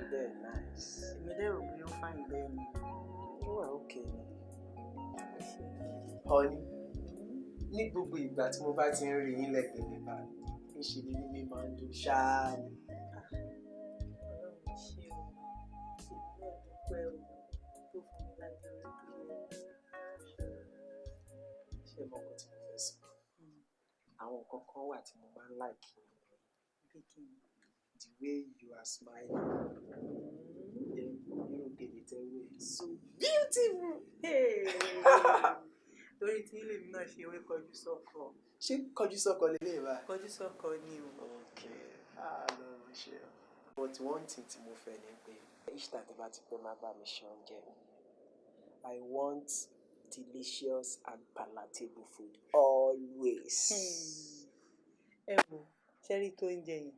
Very nice. Èmi lérò pé ó fine bẹ́ẹ̀ ni. Oh, okay. Honey, ní gbogbo ìgbà tí mo bá ti ń rí yín lẹ́gbẹ̀ẹ́ mi báyìí, níṣe ni mímí máa ń dùn ṣáá ni. Ọlọ́run ṣe o, ìlú ẹ̀dùpẹ́ o, tó fún mi láti orí kìí. Ṣé mo kàn tí mo fẹ́ sọ? Àwọn nǹkan kan wà tí mo máa ń like Baking. The way you are smiling. You get it away. So beautiful. Hey. Lórí tí ilé mi náà ṣe ewé kọjú sọ́kọ. Ṣé kọjú sọ́kọ lélẹ̀ bá? Kọjú sọ́kọ ni o. Okay. No, sure. But one thing tí mo fẹ́ ni pé each time tí bá ti pẹ́ máa bá mi ṣe oúnjẹ. I want delicious and palatable food always. Ẹ wo, ṣẹ́rí tó ń jẹ yìí,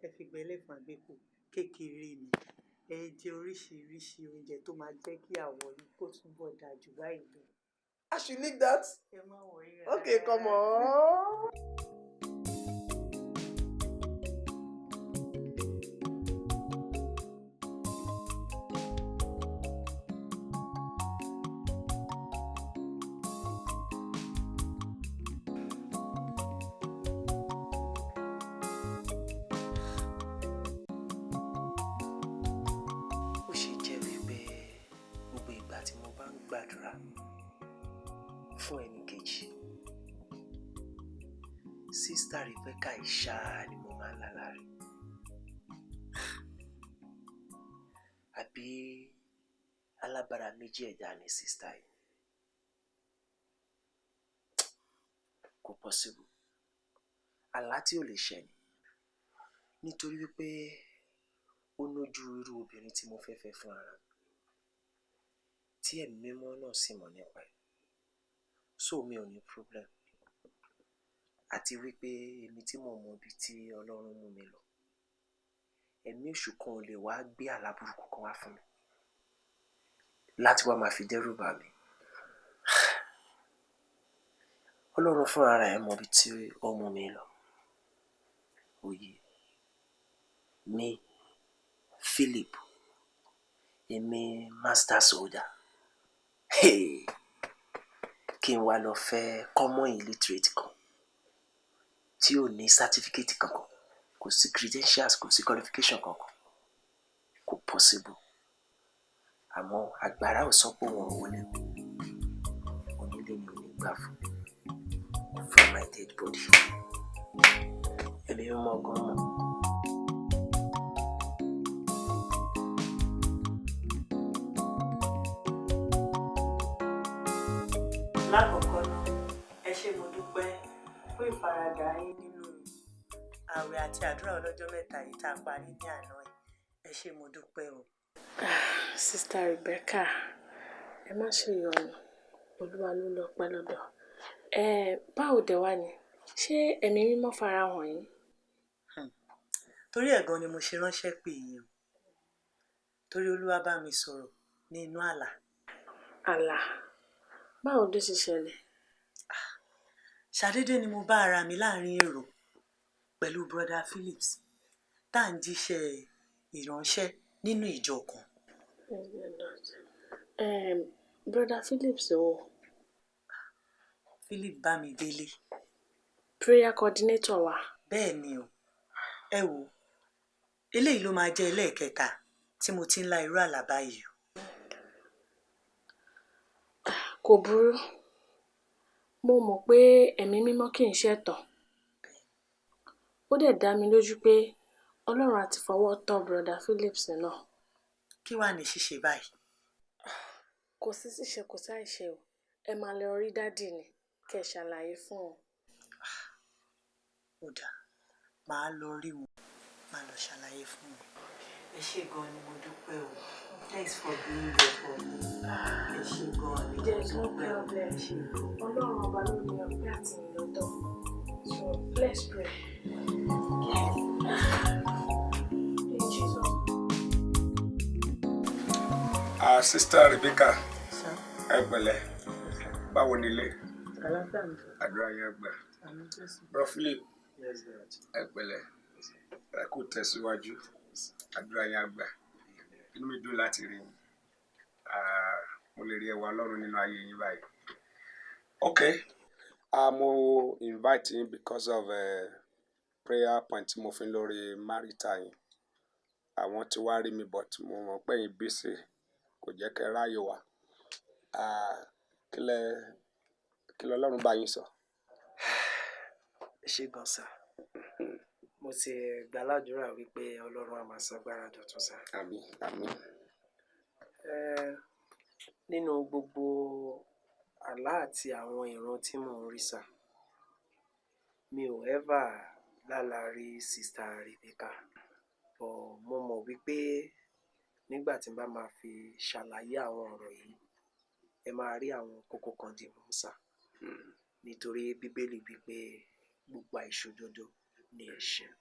ẹ fi gbẹ́lẹ̀ fún àgbékù kékeré ni. Ẹ jẹ oríṣiríṣi oúnjẹ tó máa jẹ́ kí àwọ̀ yìí kó túbọ̀ dáa jù báyìí lọ. I should leave that. Ẹ má wọrí rárá. Okay, come on. Ó ṣe jẹ́ wípé gbogbo ìgbà tí mo bá ń gbàdúrà fún ẹnì kejì, Sister Rebecca ìṣá ni mo máa ń lálá rí. Àbí alábàárà méjì ẹ̀dá ni sister yìí. Kò possible. Àlá tí ò lè ṣẹ ni. Nítorí wípé ó lójú irú obìnrin tí mo fẹ́ fẹ́ fún ara mi. Tí ẹ̀mí mímọ́ náà sì mọ̀ nípa ẹ̀. So mi ò ní problem. Àti wípé èmi tí mo mọ ibi tí Ọlọ́run mú mi lọ. Ẹ̀mí èṣù kan ò lè wá gbé àlá burúkú kan wá fún mi. Láti wá máa fi dẹ́rù bà mí. Ọlọ́run fún ara ẹ̀ mọ ibi tí ó mú mi lọ. Oyè. Mi, Philip. Èmi master soldier. Hey! Kí n wá lọ fẹ́ common illiterate kan. Tí ò ní certificate kankan. Kò sí credentials, kò sí qualification kankan. Kò possible. Àmọ́ agbára ò sọ pé wọn ò wọlé. Onílé ni ò ní gbà fún my dead body. Ẹ̀mí mímọ́ gan mọ̀. Lákọ̀ọ́kọ́ náà, ẹ ṣé mo dúpẹ́ fún ìfaradà yín nínú ààwẹ̀ àti àdúrà ọlọ́jọ́ mẹ́ta yìí tá a parí ní àná yìí. Ẹ ṣé mo dúpẹ́ o. Sister Rebecca, ẹ má ṣe yọnu, Olúwa ló lọ́pẹ́ lọ́dọ̀. Báwo dẹ̀ wá ni? Ṣé ẹ̀mí mímọ́ fara hàn yín? Torí ẹ̀ gan ni mo ṣe ránṣẹ́ pè yín o. Torí Olúwa bá mi sọ̀rọ̀ ní inú àlá. Àlá? Báwo ló ṣe ṣẹlẹ̀? Ṣàdédé ni mo bá ara mi láàrin èrò pẹ̀lú brother Phillips tá à ń jíṣẹ́ ìránṣẹ́ nínú ìjọ kan. Brother Phillips o. Philip bá mi délé. Prayer coordinator wa. Bẹ́ẹ̀ ni o. Ẹ wo, eléyìí ló máa jẹ́ ẹlẹ́ẹ̀kẹta tí mo ti ń lá irú àlá báyìí o. Kò burú. Mo mọ̀ pé ẹ̀mí mímọ́ kì í ṣẹ̀tàn. Ó dẹ̀ dá mi lójú pé Ọlọ́run á ti fọwọ́ tọ́ brother Phillips náà. Kí wàá ní ṣíṣe báyìí? Kò sí ṣíṣe kò sáìṣe o. Ẹ máa lọ rí dádì ni kẹ́ ẹ ṣàlàyé fún wọn. Ó dáa, màá lọ rí wọn, màá lọ ṣàlàyé fún wọn. Ẹ ṣé gan ni mo dúpẹ́ o. Thanks for being there for me. Ẹ ṣé gan ni. There's no problem. Ọlọ́run ọba ló ní ọpẹ́ àti ìlọ́dọ̀. So let's pray. In Jesus. Sister Rebecca, ẹ pẹ̀lẹ́, báwo ni ilé? Àlàáfíà mi. Àdúrà yẹn gbà. Bro Philip, ẹ pẹ̀lẹ́, ẹ kú tẹ̀síwájú, àdúrà yẹn gbà. inú mi dùn láti rí yín. Mo lè rí ẹwà Ọlọ́run nínú ayé yín báyìí. Okay, mo invite yín because of prayer point tí mo fi lórí marital yín. Àwọn tí wá rí mi but mo mọ̀ pé yín busy kò jẹ́ kẹ́ ráyè wá. Kí lẹ Ọlọ́run bá yín sọ? Ṣé gan sà. Mo ti gbàládùra wípé Ọlọ́run á máa ṣagbára dọ̀tun sà. Àmín, àmín. Nínú gbogbo àlá àti àwọn ìran tí mò ń rí sà, mi ò ever lálàá rí Sister Rebecca. But mo mọ̀ wípé nígbà tí n bá máa fi ṣàlàyé àwọn ọ̀rọ̀ yìí, ẹ máa rí àwọn kókó kan dì mú sà. Nítorí Bíbélì wípé gbogbo àìṣòdodo ni ẹ̀ṣẹ̀.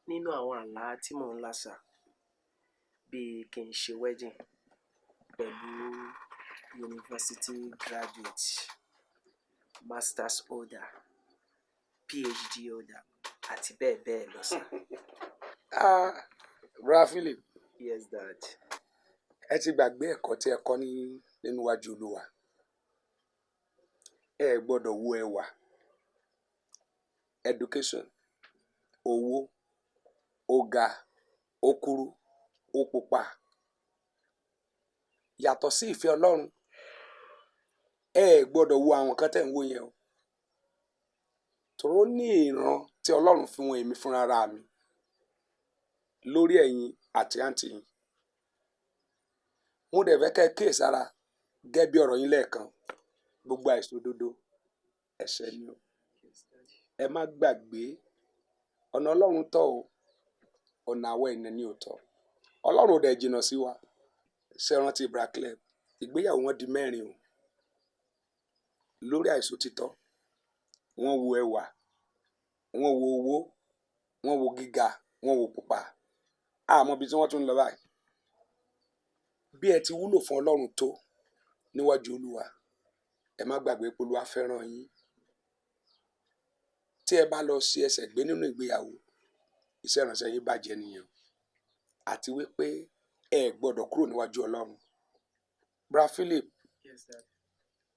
Nínú àwọn àlá tí mò ń lá sà, bíi kí n ṣe wedding pẹ̀lú university graduate, masters holder, PhD holder àti bẹ́ẹ̀ bẹ́ẹ̀ lọ sà. Brother Philip. Yes, Dad. Ẹ ti gbàgbé ẹ̀kọ́ tí ẹ kọ́ nínú iwájú Olúwa. Ẹ gbọ́dọ̀ wo ẹwà, education, owó, ó ga, ó kúrú, ó pupa. Yàtọ̀ sí ìfẹ́ Ọlọ́run, ẹ gbọ́dọ̀ wo àwọn kan tẹ́ ń wò yẹn o. Tòró ní ìran tí Ọlọ́run fi wọn èmi fúnra ra mi lórí ẹ̀yin àti àǹtí yín. Mo dẹ̀ fẹ́ kẹ́ kíyèsára gẹ́gẹ́ bí ọ̀rọ̀ yín lẹ́ẹ̀kan, gbogbo àìṣòdodo ẹ̀ṣẹ̀ ni o. Ẹ má gbàgbé ọ̀nà Ọlọ́run tọ́ o, ọ̀nà àwọn ènìyàn ni ò tọ́. Ọlọ́run ò dẹ̀ jìnnà sí wa. Ṣé ẹ rántí Bracleb? Ìgbéyàwó wọn di 4 o. Lórí àìṣòtítọ́, wọ́n wo ẹwà, wọ́n wo owó, wọ́n wo gíga, wọ́n wo pupa. Àmọ́ ibi tí wọ́n tún ń lọ báyìí. Bí ẹ ti wúlò fún Ọlọ́run tó níwájú Olúwa, ẹ má gbàgbé pé Olúwa fẹ́ràn yín. Tí ẹ bá lọ sí ẹsẹ̀ gbé nínú ìgbéyàwó, iṣẹ́ ìránṣẹ́ yín bàjẹ́ nìyẹn. Àti wípé ẹ gbọ́dọ̀ kúrò níwájú Ọlọ́run. Brother Philip. Yes, Dad.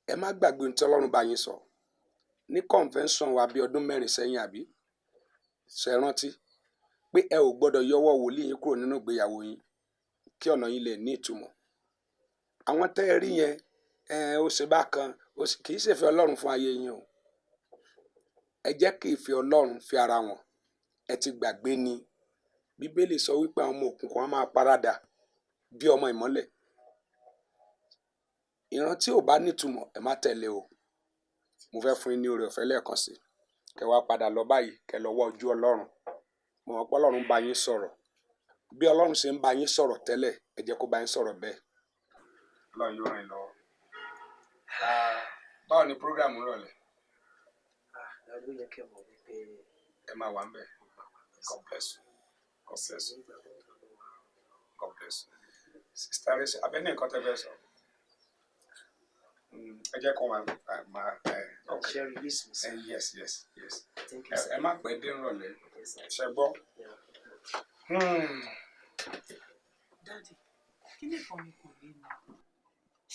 Ẹ má gbàgbé ohun tí Ọlọ́run bá yín sọ ní convention wa bí ọdún 4 sẹ́yìn àbí? Ṣé ẹ rántí pé ẹ ò gbọ́dọ̀ yọwọ́ wòlíì yín kúrò nínú ìgbéyàwó yín kí ọ̀nà yín lè ní ìtumọ̀. Àwọn tẹ́ ẹ rí yẹn, ó ṣe bákan, kì í ṣèfẹ́ Ọlọ́run fún ayé yín o. Ẹ jẹ́ kí ìfẹ́ Ọlọ́run fi ara wọn. Ẹ ti gbàgbé ni. Bíbélì sọ wípé àwọn ọmọ òkùnkùn á máa paradà bí ọmọ ìmọ́lẹ̀. Ìran tí ò bá nítumọ̀ ẹ má tẹ̀lé o. Mo fẹ́ fún yín ní oore ọ̀fẹ́ lẹ́ẹ̀kan sí. Kẹ́ wá padà lọ báyìí, kẹ́ lọ wá ojú Ọlọ́run. Mo mọ̀ pé Ọlọ́run bá yín sọ̀rọ̀. Bí Ọlọ́run ṣe ń bá yín sọ̀rọ̀ tẹ́lẹ̀, ẹ jẹ́ kó bá yín sọ̀rọ̀ bẹ́ẹ̀. Ọlọ́run yóò ràn yín lọ́wọ́. Báwo ni program ń rọ̀lẹ́? Ló yẹ kẹ́ mọ̀ wípé Ẹ máa wà ń bẹ̀. God bless you. God bless you. God bless you. Sister Rese, abẹ́ ní nǹkan tẹ́ fẹ́ sọ. Ẹ jẹ́ kó máa okay. Share release me, sir. Yes, yes, yes. Thank you, sir. Ẹ má pẹ́ dé ìrọ̀lẹ́. Ṣé gbọ́? Daddy, kí ni kan ni kò yé mi?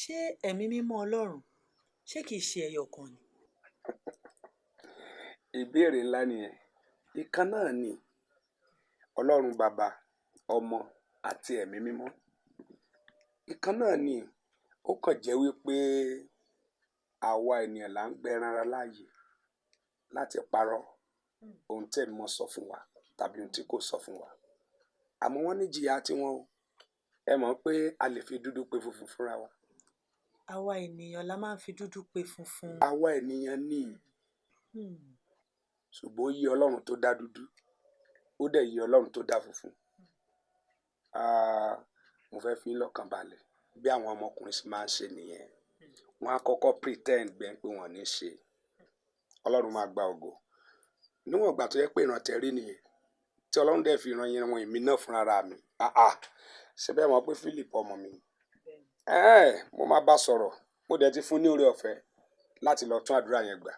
Ṣé ẹ̀mí mímọ́ Ọlọ́run ṣé kìí ṣe ẹyọ kan ni? Ìbéèrè ńlá nìyẹn. Ìkan náà ni Ọlọ́run Bàbá, Ọmọ àti Ẹ̀mí Mímọ́. Ìkan náà ni ó kàn jẹ́ wípé àwa ènìyàn là ń gbẹran ara láàyè láti parọ́ ohun tí Ẹ̀mí Mímọ́ sọ fún wa tàbí ohun tí kò sọ fún wa. Àmọ́ wọ́n ní jìyà tiwọn o. Ẹ mọ̀ pé a lè fi dúdú pe funfun fúnra wa. Àwa ènìyàn la máa ń fi dúdú pe funfun. Àwa ènìyàn ní. Ṣùgbọ́n ó yé Ọlọ́run tó dá dúdú, ó dẹ̀ yé Ọlọ́run tó dá funfun. Mo fẹ́ fi lọ́kàn balẹ̀ bí àwọn ọmọkùnrin sì máa ń ṣe nìyẹn. Wọ́n á kọ́kọ́ pretend bẹ́ẹ̀ pé wọ́n ní ṣe. Ọlọ́run máa gba ògo. Níwọ̀n ìgbà tó yẹ pé ìran tẹ̀rí nìyẹn, tí Ọlọ́run dẹ̀ fi ìran yẹn wọn èmi náà fúnra ra mi. Ṣé bẹ́ẹ̀ mọ̀ pé Philip ọmọ mi ni? Mo máa bá sọ̀rọ̀. Mo dẹ̀ ti fún ní oore ọ̀fẹ́ láti lọ tún àdúrà yẹn gbà.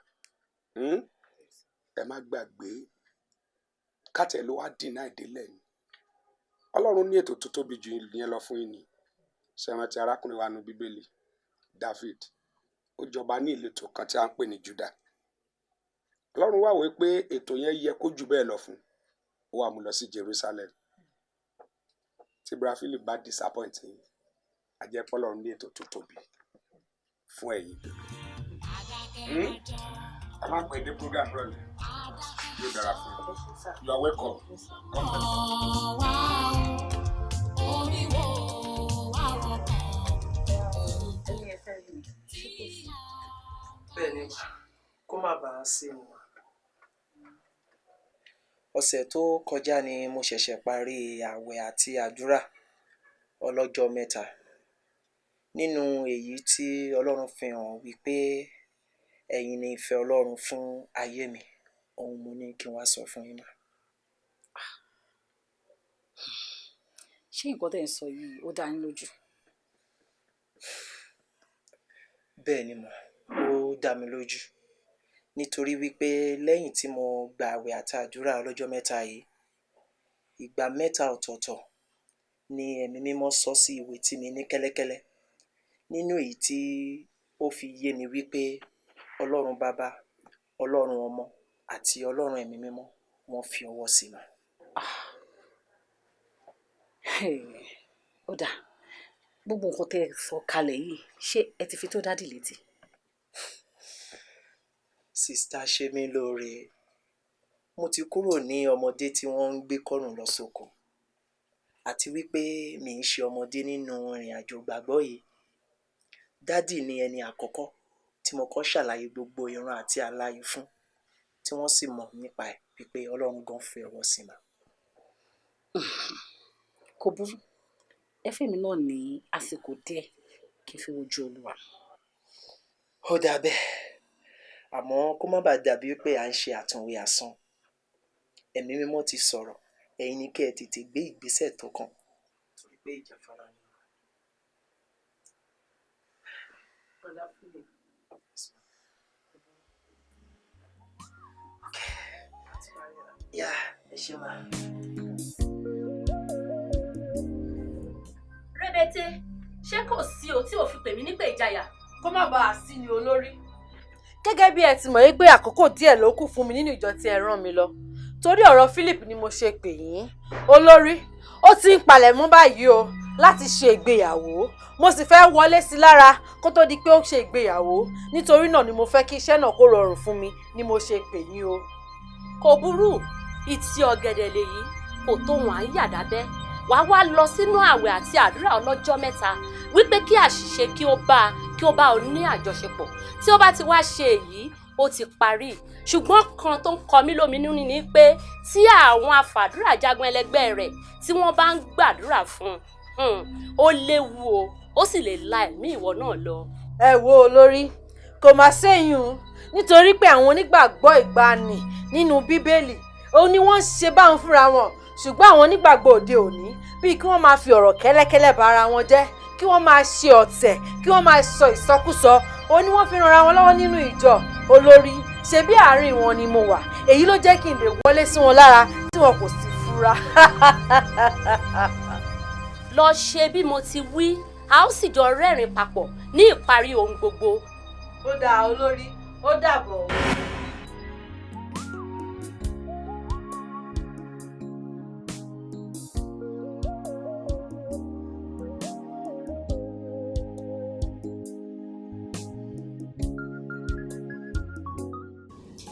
Ẹ má gbàgbé kátẹ̀ ló wá deny délẹ̀ ni. Ọlọ́run ní ètò tó tóbi jù yẹn lọ fún yín ni. Ṣé ẹ rántí arákùnrin wa nínú Bíbélì, David? Ó jọba ní ìletò kan tí a ń pè ní Juda. Ọlọ́run wá wò pé ètò yẹn yẹ kó jù bẹ́ẹ̀ lọ fún, ó wá mú lọ sí Jerusalem. Tí Bra Philip bá disappoint yín, a jẹ́ pé Ọlọ́run ní ètò tó tóbi fún ẹ̀yin. A máa pè dé program rọ̀lẹ́. Yóò dára fún yín. You are welcome. Bẹ́ẹ̀ ni mà, kó má bàa sí mi mà. Ọ̀sẹ̀ tó kọjá ni mo ṣẹ̀ṣẹ̀ parí ààwẹ̀ àti àdúrà ọlọ́jọ́ mẹ́ta. Nínú èyí tí Ọlọ́run fi hàn wípé ẹ̀yin ni ìfẹ́ Ọlọ́run fún ayé mi, ohun mo ní kí n wá sọ fún yín mà. Ṣé nǹkan tẹ́ ń sọ yìí ó dá yín lójú? Bẹ́ẹ̀ ni mà, ó dá mi lójú. Nítorí wípé lẹ́yìn tí mo gba ààwẹ̀ àti àdúrà ọlọ́jọ́ mẹ́ta yìí, ìgbà mẹ́ta ọ̀tọ̀ọ̀tọ̀ ni ẹ̀mí mímọ́ sọ sí ìwé tí mi ní kẹ́lẹ́kẹ́lẹ́. Nínú èyí tí ó fi yé mi wípé Ọlọ́run Baba, Ọlọ́run Ọmọ àti Ọlọ́run Ẹ̀mí Mímọ́ wọ́n fi ọwọ́ sí mà. Ó dà, gbogbo nǹkan tẹ́ ẹ sọ kalẹ̀ yìí, ṣé ẹ ti fi tó dádì létí? Sista ṣe mí lóore. Mo ti kúrò ní ọmọdé tí wọ́n ń gbé kọ́rùn lọ sóko. Àti wípé mi ń ṣe ọmọdé nínú ìrìn àjò gbàgbọ́ yìí. Dádì ni ẹni àkọ́kọ́ tí mo kọ́ ṣàlàyé gbogbo ìran àti àlàyé fún, tí wọ́n sì mọ̀ nípa ẹ̀ wípé Ọlọ́run gan fi ọwọ́ sí mà. Kò burú, ẹ fẹ́mi náà ní àsìkò díẹ̀ kí n fi wojú Olúwa. Ó dà bẹ́ẹ̀, àmọ́ kó má bàa dàbí pé à ń ṣe àtúnwí asán. Ẹ̀mí mímọ́ ti sọ̀rọ̀, ẹ̀yin ni kí ẹ tètè gbé ìgbésẹ̀ tó kàn. Torí pé ìjàfara ni. Yeah, ẹ ṣe máa. Rébété, ṣé kò sí o tí ò fi pè mí nípè ìjayà? Kó má bàa sí ni olórí. Gẹ́gẹ́ bí ẹ ti mọ̀ pé àkókò díẹ̀ ló kù fún mi nínú ìjọ tí ẹ rán mi lọ. Torí ọ̀rọ̀ Philip ni mo ṣe pè yín. Olórí, ó ti ń palẹ̀mọ́ báyìí o láti ṣe ìgbéyàwó. Mo sì fẹ́ wọlé sí lára kó tó di pé ó ṣe ìgbéyàwó. Nítorí náà ni mo fẹ́ kí iṣẹ́ náà kó rọrùn fún mi ni mo ṣe pè yín o. Kò burú, ìtì ọ̀gẹ̀dẹ̀ lèyí, kò tó wọn à ń yàdá bẹ́. Wàá wá lọ sínú ààwẹ̀ àti àdúrà ọlọ́jọ́ mẹ́ta wípé kí àṣìṣe kí ó bá ọ ní àjọṣepọ̀. Tí ó bá ti wá ṣe èyí, ó ti parí. Ṣùgbọ́n kan tó ń kọ mí lóminú ni pé tí àwọn afàdúrà jagun ẹlẹgbẹ́ rẹ̀ tí wọ́n bá ń gbàdúrà fún ó léwu o, ó sì lè la ẹ̀mí ìwọ náà lọ. Ẹ wo olórí, kò má séyùn nítorí pé àwọn onígbàgbọ́ ìgbàanì nínú Bíbélì ó ní wọ́n ṣe báwọn fúnra wọn, ṣùgbọ́n àwọn onígbàgbọ́ òde òní bíi kí wọ́n máa fi ọ̀rọ̀ kẹ́lẹ́kẹ́lẹ́ ba ara wọn jẹ́, kí wọ́n máa ṣe ọ̀tẹ̀, kí wọ́n máa sọ ìsọkúsọ, ó ní wọ́n fi ran ara wọn lọ́wọ́ nínú ìjọ. Olórí, ṣe bí àárín wọn ni mo wà, èyí ló jẹ́ kí n lè wọlé sí wọn lára tí wọn kò sì fura. Lọ ṣe bí mo ti wí, a ó sì jọ rẹ́rìn papọ̀ ní ìparí ohun gbogbo. Ó dáa olórí, ó dàbọ̀.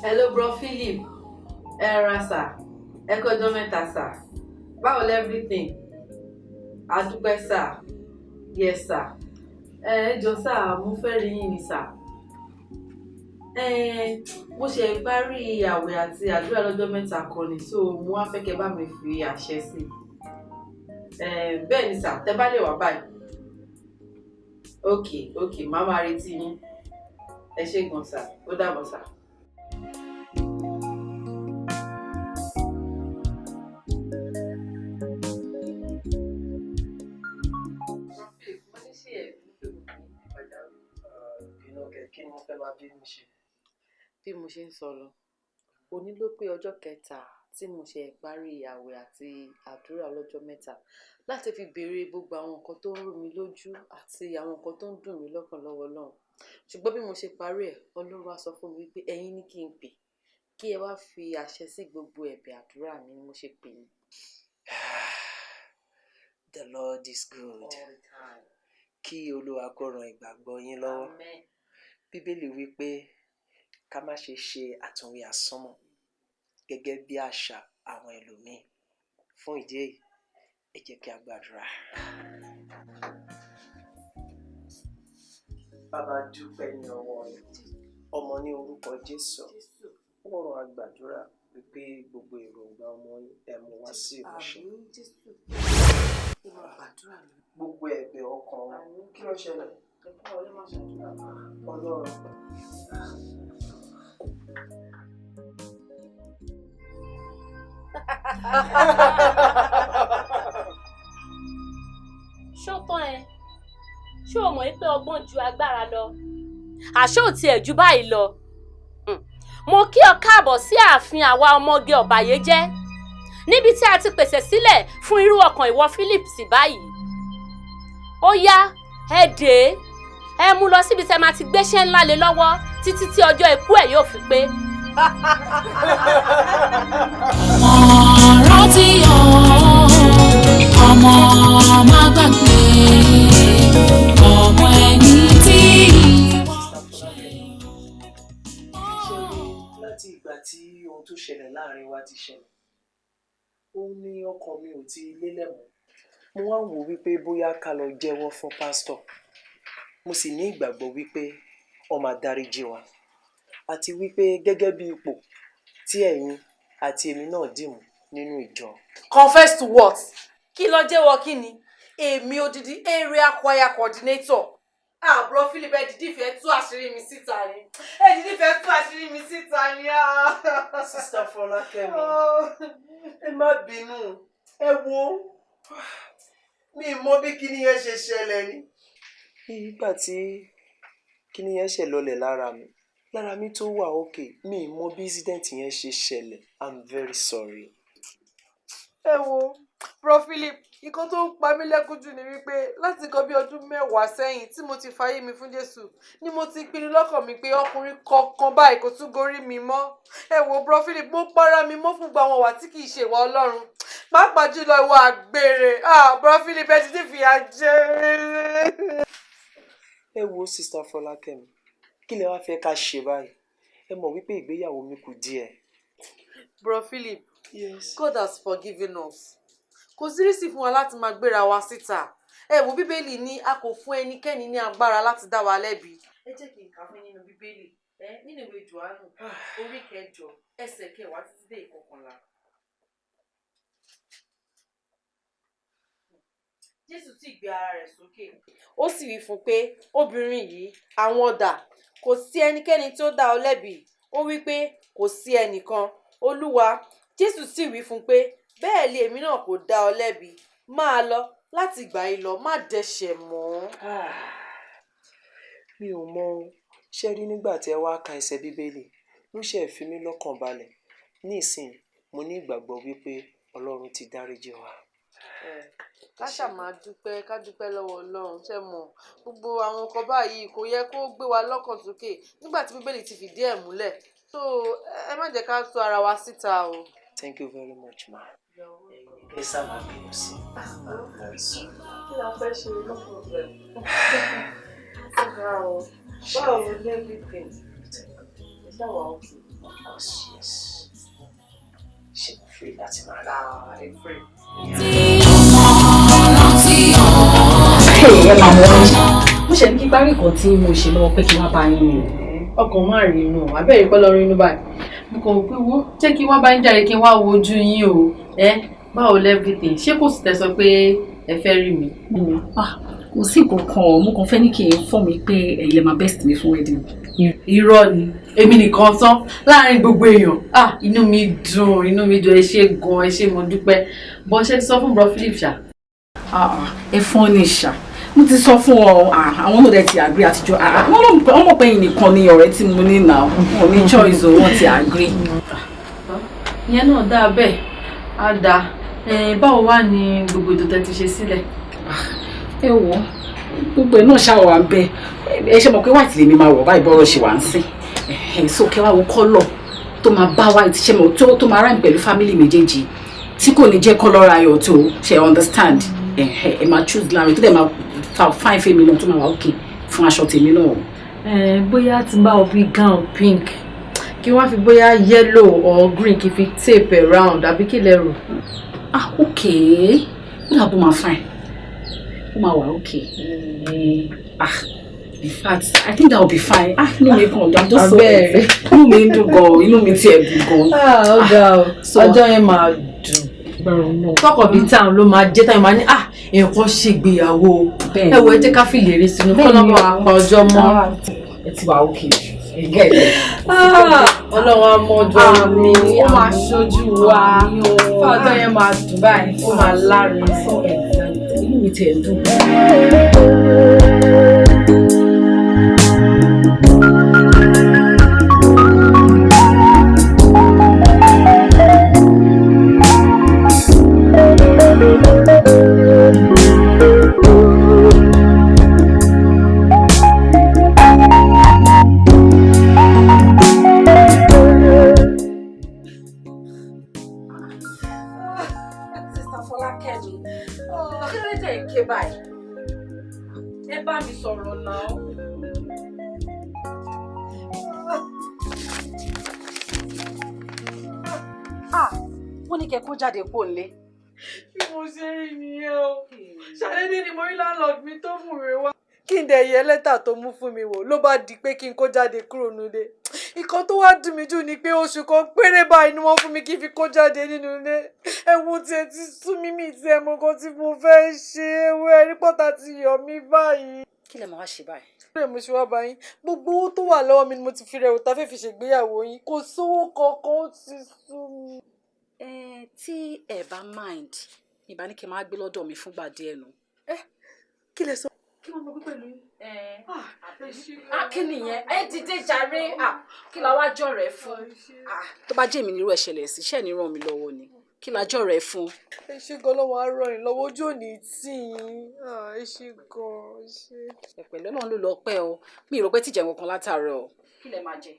Hello bro Philip, ẹ ra sà, ẹ kọjọ́ mẹ́ta sà, báwo everything? A dúpẹ́ sà, yes sà, ẹ jọ sà, mo fẹ́ rí yín ni sà. Mo ṣe parí àwẹ̀ àti àdúrà lọ́jọ́ mẹ́ta kan ni, so mo wá fẹ́ kẹ́ bá mi fi àṣẹ sí. Bẹ́ẹ̀ ni sà, tẹ́ bá lè wá báyìí. Ok, màá máa retí yín. Ẹ ṣé gan sà, ó dàbọ̀ sà. Bí mo ṣe ń sọ lọ, òní ló pé ọjọ́ kẹta tí mo ṣe parí àwẹ̀ àti àdúrà ọlọ́jọ́ mẹ́ta láti fi béèrè gbogbo àwọn nǹkan tó ń rú mi lójú àti àwọn nǹkan tó ń dùn mí lọ́kàn lọ́wọ́ Ọlọ́run. Ṣùgbọ́n bí mo ṣe parí ẹ̀, Ọlọ́run wá sọ fún mi wípé ẹ̀yin ní kí n pè kí ẹ wá fi àṣẹ sí gbogbo ẹ̀bẹ̀ àdúrà mi ni mo ṣe pè yín. The Lord is good. All the time. Kí Olúwa kó ran ìgbàgbọ́ yín lọ́wọ́. Amen. Bíbélì wípé ká má ṣe ṣe àtúnwí asánmọ̀ gẹ́gẹ́ bí àṣà àwọn ẹlòmíì. Fún ìdí èyí, ẹ jẹ́ kí a gbàdúrà. Bàbá dúpẹ́ ní ọwọ́ yín. Ọmọ ní orúkọ Jésù. Wọ́n rán agbàdúrà wípé gbogbo èròǹgbà ọmọ yín ẹ mú wá sí ìmúṣẹ. Gbogbo ẹ̀bẹ̀ ọkàn wa kí ló ṣẹlẹ̀? Ọlọ́run. Ṣó tán ẹ? Ṣé o mọ̀ pé ọgbọ́n ju agbára lọ? Àṣé ò tiẹ̀ ju báyìí lọ. Mo kí ọ káàbọ̀ sí ààfin àwa ọmọge ọ̀bàyéjẹ́ níbi tí a ti pèsè sílẹ̀ fún irú ọkàn ìwọ Philip sí báyìí. Ó yá, ẹ dé, ẹ mú lọ síbi tẹ́ máa ti gbéṣẹ́ ńlá lé lọ́wọ́ títí tí ọjọ́ ikú ẹ̀ yóò fi pé. Rántí ọmọ má gbàgbé ọmọ ẹni tí láti ìgbà tí ohun tó ṣẹlẹ̀ láàrin wa ti ṣẹlẹ̀, ó ní ọkàn mi ò ti lélẹ̀ mọ́. Mo wá wò wípé bóyá ká lọ jẹ́wọ́ fún pásítọ̀. Mo sì ní ìgbàgbọ́ wípé ó máa dáríjì wa àti wípé gẹ́gẹ́ bí ipò tí ẹ̀yin àti èmi náà dìmú nínú ìjọ. Confess to what? Kí ló jẹ́wọ́ kí ni? Èmi odidi area choir coordinator. Bro Philip ẹ dìdí fẹ́ tú àṣírí mi síta ni. Ẹ dìdí fẹ́ tú àṣírí mi síta ni. Sister Fọlákẹ́mi, ẹ má bínú. Ẹ wo, mi mọ̀ bí kíní yẹn ṣe ṣẹlẹ̀ ni. Nígbà tí kíní yẹn ṣe lọlẹ̀ lára mi tó wà okay, mi mọ̀ bí incident yẹn ṣe ṣẹlẹ̀. I'm very sorry. Ẹ wo, Bro Philip, nǹkan tó ń pa mí lẹ́kún jù ni wípé láti nǹkan bí ọdún 10 sẹ́yìn tí mo ti fàyè mi fún Jésù ni mo ti pinnu lọ́kàn mi pé ọkùnrin kankan báyìí kò tún gorí mi mọ́. Ẹ wo Bro Philip, mo para mi mọ́ fún gba àwọn wà tí kì í ṣe ìwà Ọlọ́run. Pàápàá jùlọ ìwà àgbèrè. Bro Philip ẹ ti ti fìyà jẹ. Ẹ wo Sister Fọlákẹ́mi, kí lẹ wá fẹ́ ká ṣe báyìí? Ẹ mọ̀ wípé ìgbéyàwó mi kù díẹ̀. Bro Philip, yes. God has forgiven us. Kò sí rísì fún wa láti máa gbéra wa síta. Ẹ wo Bíbélì ní a kò fún ẹnikẹ́ni ní agbára láti dá wa lẹ́bi. Ẹ jẹ́ kí n kà fún nínú Bíbélì, nínú ìwé Jòhánù, orí 9, ẹsẹ̀ 10 títí dé 11. Jésù sì gbé ara rẹ̀ sókè. Ó sì wí fún pé, obìnrin yìí, àwọn dà, kò sí ẹnikẹ́ni tí ó dá ọ lẹ́bi. Ó wí pé kò sí ẹnìkan. Olúwa, Jésù sì wí fún pé, bẹ́ẹ̀ lé èmi náà kò dá ọ lẹ́bi. Máa lọ, láti ìgbà yìí lọ, má dẹ́ṣẹ̀ mọ́. Mi ò mọ̀, ṣé rí nígbà tí ẹ wá ka ẹsẹ̀ Bíbélì ló ṣe fi mí lọ́kàn balẹ̀. Nísìnyí mo ní ìgbàgbọ́ wípé Ọlọ́run ti dáríjì wa. Ká ṣáà máa dúpẹ́, ká dúpẹ́ lọ́wọ́ Ọlọ́run. Ṣé mọ̀, gbogbo àwọn nǹkan báyìí kò yẹ kó gbé wa lọ́kàn sókè nígbà tí Bíbélì ti fìdí ẹ̀ múlẹ̀. So ẹ má jẹ́ ká tú ara wa síta o. Thank you very much, ma. Ẹ sábà bínú sí i. Very sorry. Kí la fẹ́ ṣe lọ́kàn rẹ̀? Báwo ni everything? Is that what you want? Yes. Ṣé mo free láti máa rà? I'm free. Ẹ máa wọ́n ní. Mo ṣe ní kí parí nǹkan tí mo ṣe lọ́wọ́ pé kí wọ́n bá yín ni. Ọkàn máa rí inú abẹ́rẹ́ pẹ́ lọ́rọ́ inú báyìí. Mo kàn pé wo jẹ́ kí wọ́n bá ń jáde kí n wá wojú yín o. Báwo everything? Ṣé kò sì tẹ́ sọ pé ẹ fẹ́ rí mi? Kò sí nǹkan kan, mo kàn fẹ́ ní kí n fọ́ mi pé ẹ̀yin lè máa best mi fún wedding. Irọ́ ni èmi nìkan tán láàrin gbogbo èèyàn. Inú mi dùn ẹ ṣé gan, ẹ ṣé mo dúpẹ́. Bọ́ ṣe ti sọ fún Bro Philip ṣá? Ẹ fọ́n ní ṣá. Mo ti sọ fún ọ, àwọn náà dẹ̀ ti agree àtijọ́. Wọ́n mọ̀ pé ẹ̀yin nìkan ni ọ̀rẹ́ tí mo ní náà. Mo ní choice o, wọ́n ti agree. ìyẹn náà dáa bẹ́ẹ̀ á dáa. Báwo wá ní gbogbo ètò tẹ́ ti ṣe sílẹ̀? Ẹ wò gbogbo ẹ̀ náà ṣàwọ̀ à ń bẹ ẹ ṣe mọ̀ pé white lèmi máa wọ̀ báyìí bọ́rọ̀ ṣe wà ń sìn so kẹ́ wá wo kọ́lọ̀ tó máa bá white ṣe mọ̀ tó máa rhyme pẹ̀lú family méjèèjì tí kò ní jẹ́ kọ́lọ̀ ayọ̀ tó ṣe understand ẹ máa choose láàrin tó dẹ̀ máa fa fine fèmí náà tó máa wà okay fún aṣọ tèmi náà. Bóyá tí bá o bí gown pink kí wọ́n fi bóyá yellow or green kí fi tape around àbí kí lẹ rò? Okay ó dàbọ̀ máa fine ó máa wà okay. In fact, I think that will be fine. Inú mi kàn I'm just so inú mi ń dùn gan, inú mi tiẹ̀ dùn gan. Ó ga o. Ọjọ́ yẹn máa dùn. Talk of the town ló máa jẹ́ táyì máa ní nǹkan ṣègbéyàwó. Ẹ wo ẹ jẹ́ ká fi ìlérí sínú kọ́ lọ́wọ́ apá ọjọ́ mọ́. Ẹ ti wà okay. Ọlọ́run á mọ́jọ́ mi, ó máa ṣojú wa. Ọjọ́ yẹn máa dùn báyìí, ó máa lárin. Inú mi tiẹ̀ dùn. Ẹ bá mi sọ̀rọ̀ náà. Wọ́n ní kẹ́ kó jáde kó lé. Bí mo ṣe rí nìyẹn o. Ṣàdédé ni mo rí landlord mi tó mú mi wá. Kí n dẹ̀ yẹ lẹ́tà tó mú fún mi wò ló bá di pé kí n kó jáde kúrò nílé. Ìkan tó wá dùn mí jù ni pé oṣù kan péré báyìí ni wọ́n fún mi kí n fi kó jáde nínú ilé. Ẹ̀wọ̀n tiẹ̀ ti sú mi tí ẹ mọ nǹkan tí mo fẹ́ ṣe. Ewé rípọ́tà ti yọ mí báyìí. Kí lẹ máa wá ṣe báyìí? Bẹ́ẹ̀ mo ṣe wá bá yín. Gbogbo owó tó wà lọ́wọ́ mi ni mo ti fi rẹ̀ òtá fẹ́ fi ṣègbéyàwó yín. Kò sówó kankan ó ti sú mi. Tí ẹ bá mind ìbá ní kí n máa gbé lọ́dọ̀ mi fúngbà díẹ̀ nù. Kí lẹ sọ? Kí wọ́n mọ gbé pẹ̀lú yín? Kí nìyẹn? Ẹ dìde jàre. Kí la wá jọ rẹ̀ fún? Tó bá jẹ́ èmi nírú ẹ̀ ṣẹlẹ̀ sí iṣẹ́ ní ràn mí lọ́wọ́ ni. Kí la jọ rẹ̀ fún? Ẹ ṣé gan lọ́wọ́ á ràn yín lọ́wọ́ ojú òní tì yín. Ẹ ṣé gan ṣe. Ẹ̀pẹ̀lẹ́ náà ló lọ pẹ́ o. Mi rò pé tí jẹun kan látàárọ̀ o. Kí lẹ máa jẹ?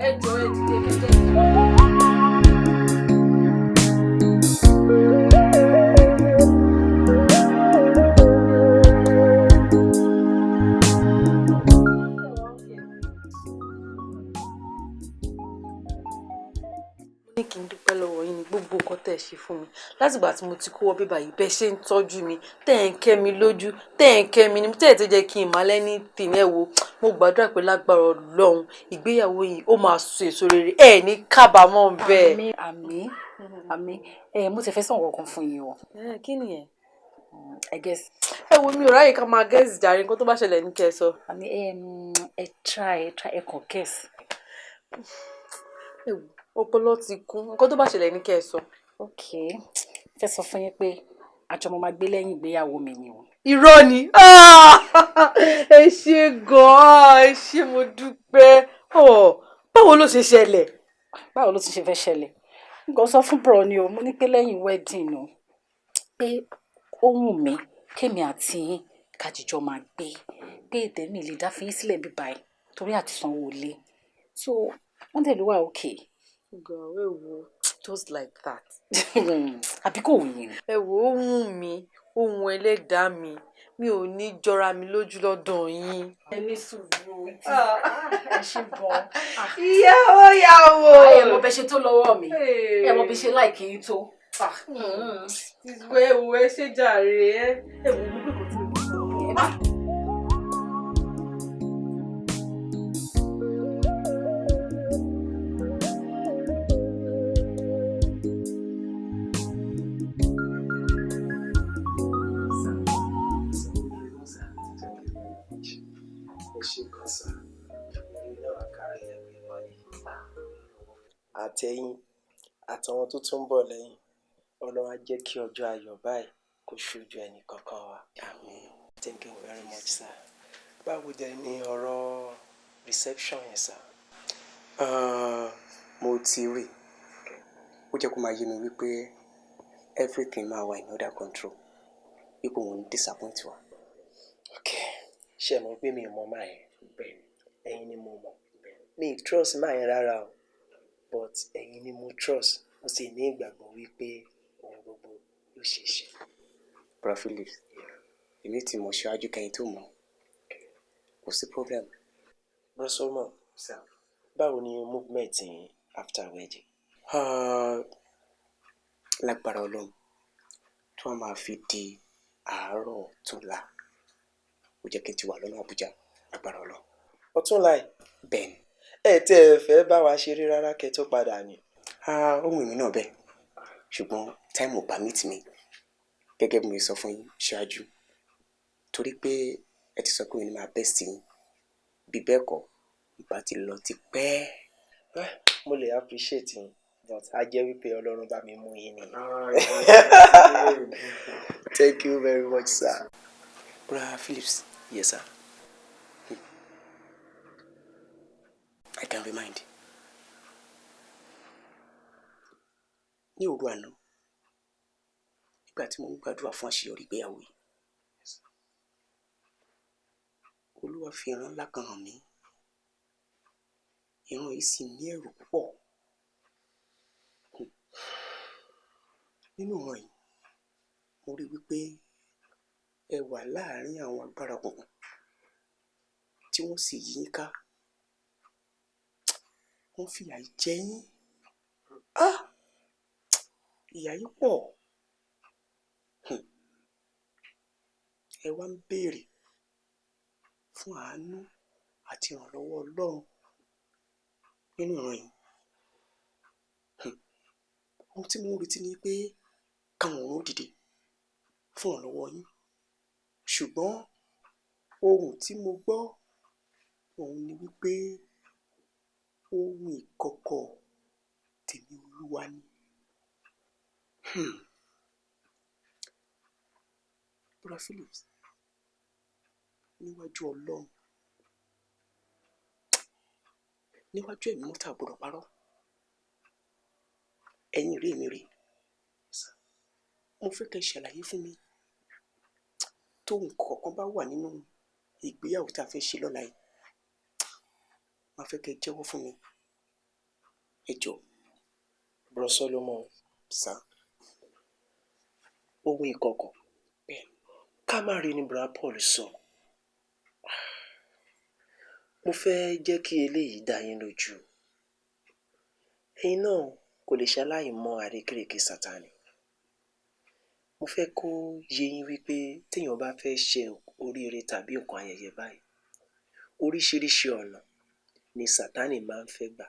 Ẹ jọ ẹ dìde kẹ́kẹ́. Ní kí n dúpẹ́ lọ́wọ́ yín ní gbogbo nǹkan tẹ́ ẹ ṣe fún mi látìgbà tí mo ti kó wọ bíbá yìí bẹ́ẹ̀ ṣe ń tọ́jú mi tẹ́ ẹ̀ ń kẹ́ mi lójú tẹ́ ẹ̀ ń kẹ́ mi ní tẹ́ ẹ̀ tó jẹ́ kí n má lẹ́ni tìǹ ẹ̀ wo mo gbàdúrà pé lágbára Ọlọ́run ìgbéyàwó yìí ó máa so èso rere ẹ̀ ní kábàámọ̀ bẹ́ẹ̀. Àmín. Mo ti fẹ́ sọ nǹkan kan fún yín o. Kí nìyẹn? I guess. Ẹ wo mi ò ráyè ká máa gẹ́sì jàre nǹkan tó bá ṣẹlẹ̀ ní kẹ́ ẹ sọ. Ẹ try ẹ kàn guess. Ẹ wo ọpọlọ ti kún nǹkan tó bá ṣẹlẹ̀ ní kẹ́ ẹ sọ. Okay fẹ́ sọ fún yín pé àjọ mo máa gbé lẹ́yìn ìgbéyàwó mi ni o. Irọ́ ni ẹ ṣé gan-an ẹ ṣé mo dúpẹ́ báwo ló ṣe ṣẹlẹ̀. Báwo ló ti ṣe fẹ́ ṣẹlẹ̀? Nǹkan sọ fún bro ni o mo ní pé lẹ́yìn wedding o pé ó wù mí kémi àti yín kájíjọ máa gbé pé ìtẹ̀mí lè dá fi yín sílẹ̀ bí báyìí torí àti sanwó ilé so wọ́n dẹ̀ ló wà okay. Girl, ẹ wo just like that. Àbí kò wù yín. Ẹ wo ó wù mí ohun ẹlẹ́dàá mi ò ní jọra mi lójú lọ́dọ̀ yín. Ẹ ní sùúrù ẹ ṣe gan. Ìyàwó. Ẹ mọ bẹ ṣe tó lọ́wọ́ mi ẹ mọ bí ṣe láìkí yín tó. Ìwé ewu ẹ ṣe jàre ẹ wò ó gbé kò tí mo sọ. Àtẹ̀yìn àtàwọn tó tún bọ̀ lẹ́yìn Ọlọ́run á jẹ́ kí ọjọ́ ayọ̀ báyìí kó ṣojú ẹnì kankan wa. Àmín. Thank you very much sir. Báwo dẹ̀ ni ọ̀rọ̀ reception yẹn sir? mo ti rí ó jẹ́ kó máa yé mi wípé everything máa wà in under control wípé òun ń disappoint wa. Ṣé ẹ mọ̀ pé mi ò mọ máa yẹn bẹ́ẹ̀ ẹ̀yin ni mo mọ̀ mi trust máa yẹn rárá o but ẹ̀yin ni mo trust mo sì ní ìgbàgbọ́ wípé ohun gbogbo ló ṣe é ṣe. Bro Phillips èmi ti mọ̀ ṣáájú kẹ́yìn tó mọ̀ kò sí problem. Bro Solomon sir báwo ni movement yín after wedding? Lágbára Ọlọ́run tí wọ́n máa fi di àárọ̀ ọ̀túnla ó jẹ́ kí n ti wà lọ́nà Àbújá lágbára Ọlọ́run. Ọ̀túnla ẹ̀ bẹ́ẹ̀ ni. Ẹ tí ẹ fẹ́ bá wa ṣeré rárá kẹ́ tó padà ni. Ohun èmi náà bẹ́ẹ̀ ṣùgbọ́n time ò permit mi gẹ́gẹ́ bí mo sọ fún yín ṣáájú torí pé ẹ ti sọ pé òun ni máa best yín bí bẹ́ẹ̀ kọ́ ìbá ti lọ ti pẹ́. Mo lè appreciate yín but a jẹ́ wípé Ọlọ́run bá mi mú yín ni. Thank you very much sir. Bro Phillips yes sir. I can remind. Ní òru àná nígbà tí mo ń gbàdúrà fún àṣeyọrí ìgbéyàwó yìí Olúwa fi ìran ńlá kan hàn mí ìran yìí sì ní ẹ̀rù púpọ̀. Nínú ìran yìí mo rí wípé ẹ wà láàárín àwọn agbára òkùnkùn tí wọ́n sì yí yín ká wọ́n fìyà jẹ yín ìyà yìí pọ̀ ẹ wá ń béèrè fún àánú àti ìrànlọ́wọ́ Ọlọ́run nínú ìran yìí. Ohun tí mo ń retí ni pé káwọn ọ̀run dìde fún ìrànlọ́wọ́ yín ṣùgbọ́n ohun tí mo gbọ́ òun ni wípé ohun ìkọ̀kọ̀ tèmi Olúwa ni. Bro Phillips níwájú Ọlọ́run níwájú ẹ̀mí mọ́tà gbọ́dọ̀ parọ́ ẹ̀yin rèé mi rèé mo fẹ́ kẹ́ ṣàlàyé fún mi tóhun kọ̀ọ̀kan bá wà nínú ìgbéyàwó tá a fẹ́ ṣe lọ́la yìí máa fẹ́ kẹ́ jẹ́wọ́ fún mi ẹ jọ̀ọ́. Bro Solomon sir ohun ìkọ̀kọ̀ ká má rí ni Bro Paul sọ mo fẹ́ jẹ́ kí eléyìí dá yín lójú ẹ̀yin náà kò lè ṣaláì mọ àrékérekè Sátánì mo fẹ́ kó yé yín wípé téèyàn bá fẹ́ ṣe oríire tàbí nǹkan ayẹyẹ báyìí oríṣiríṣi ọ̀nà ni Sátánì máa ń fẹ́ gbà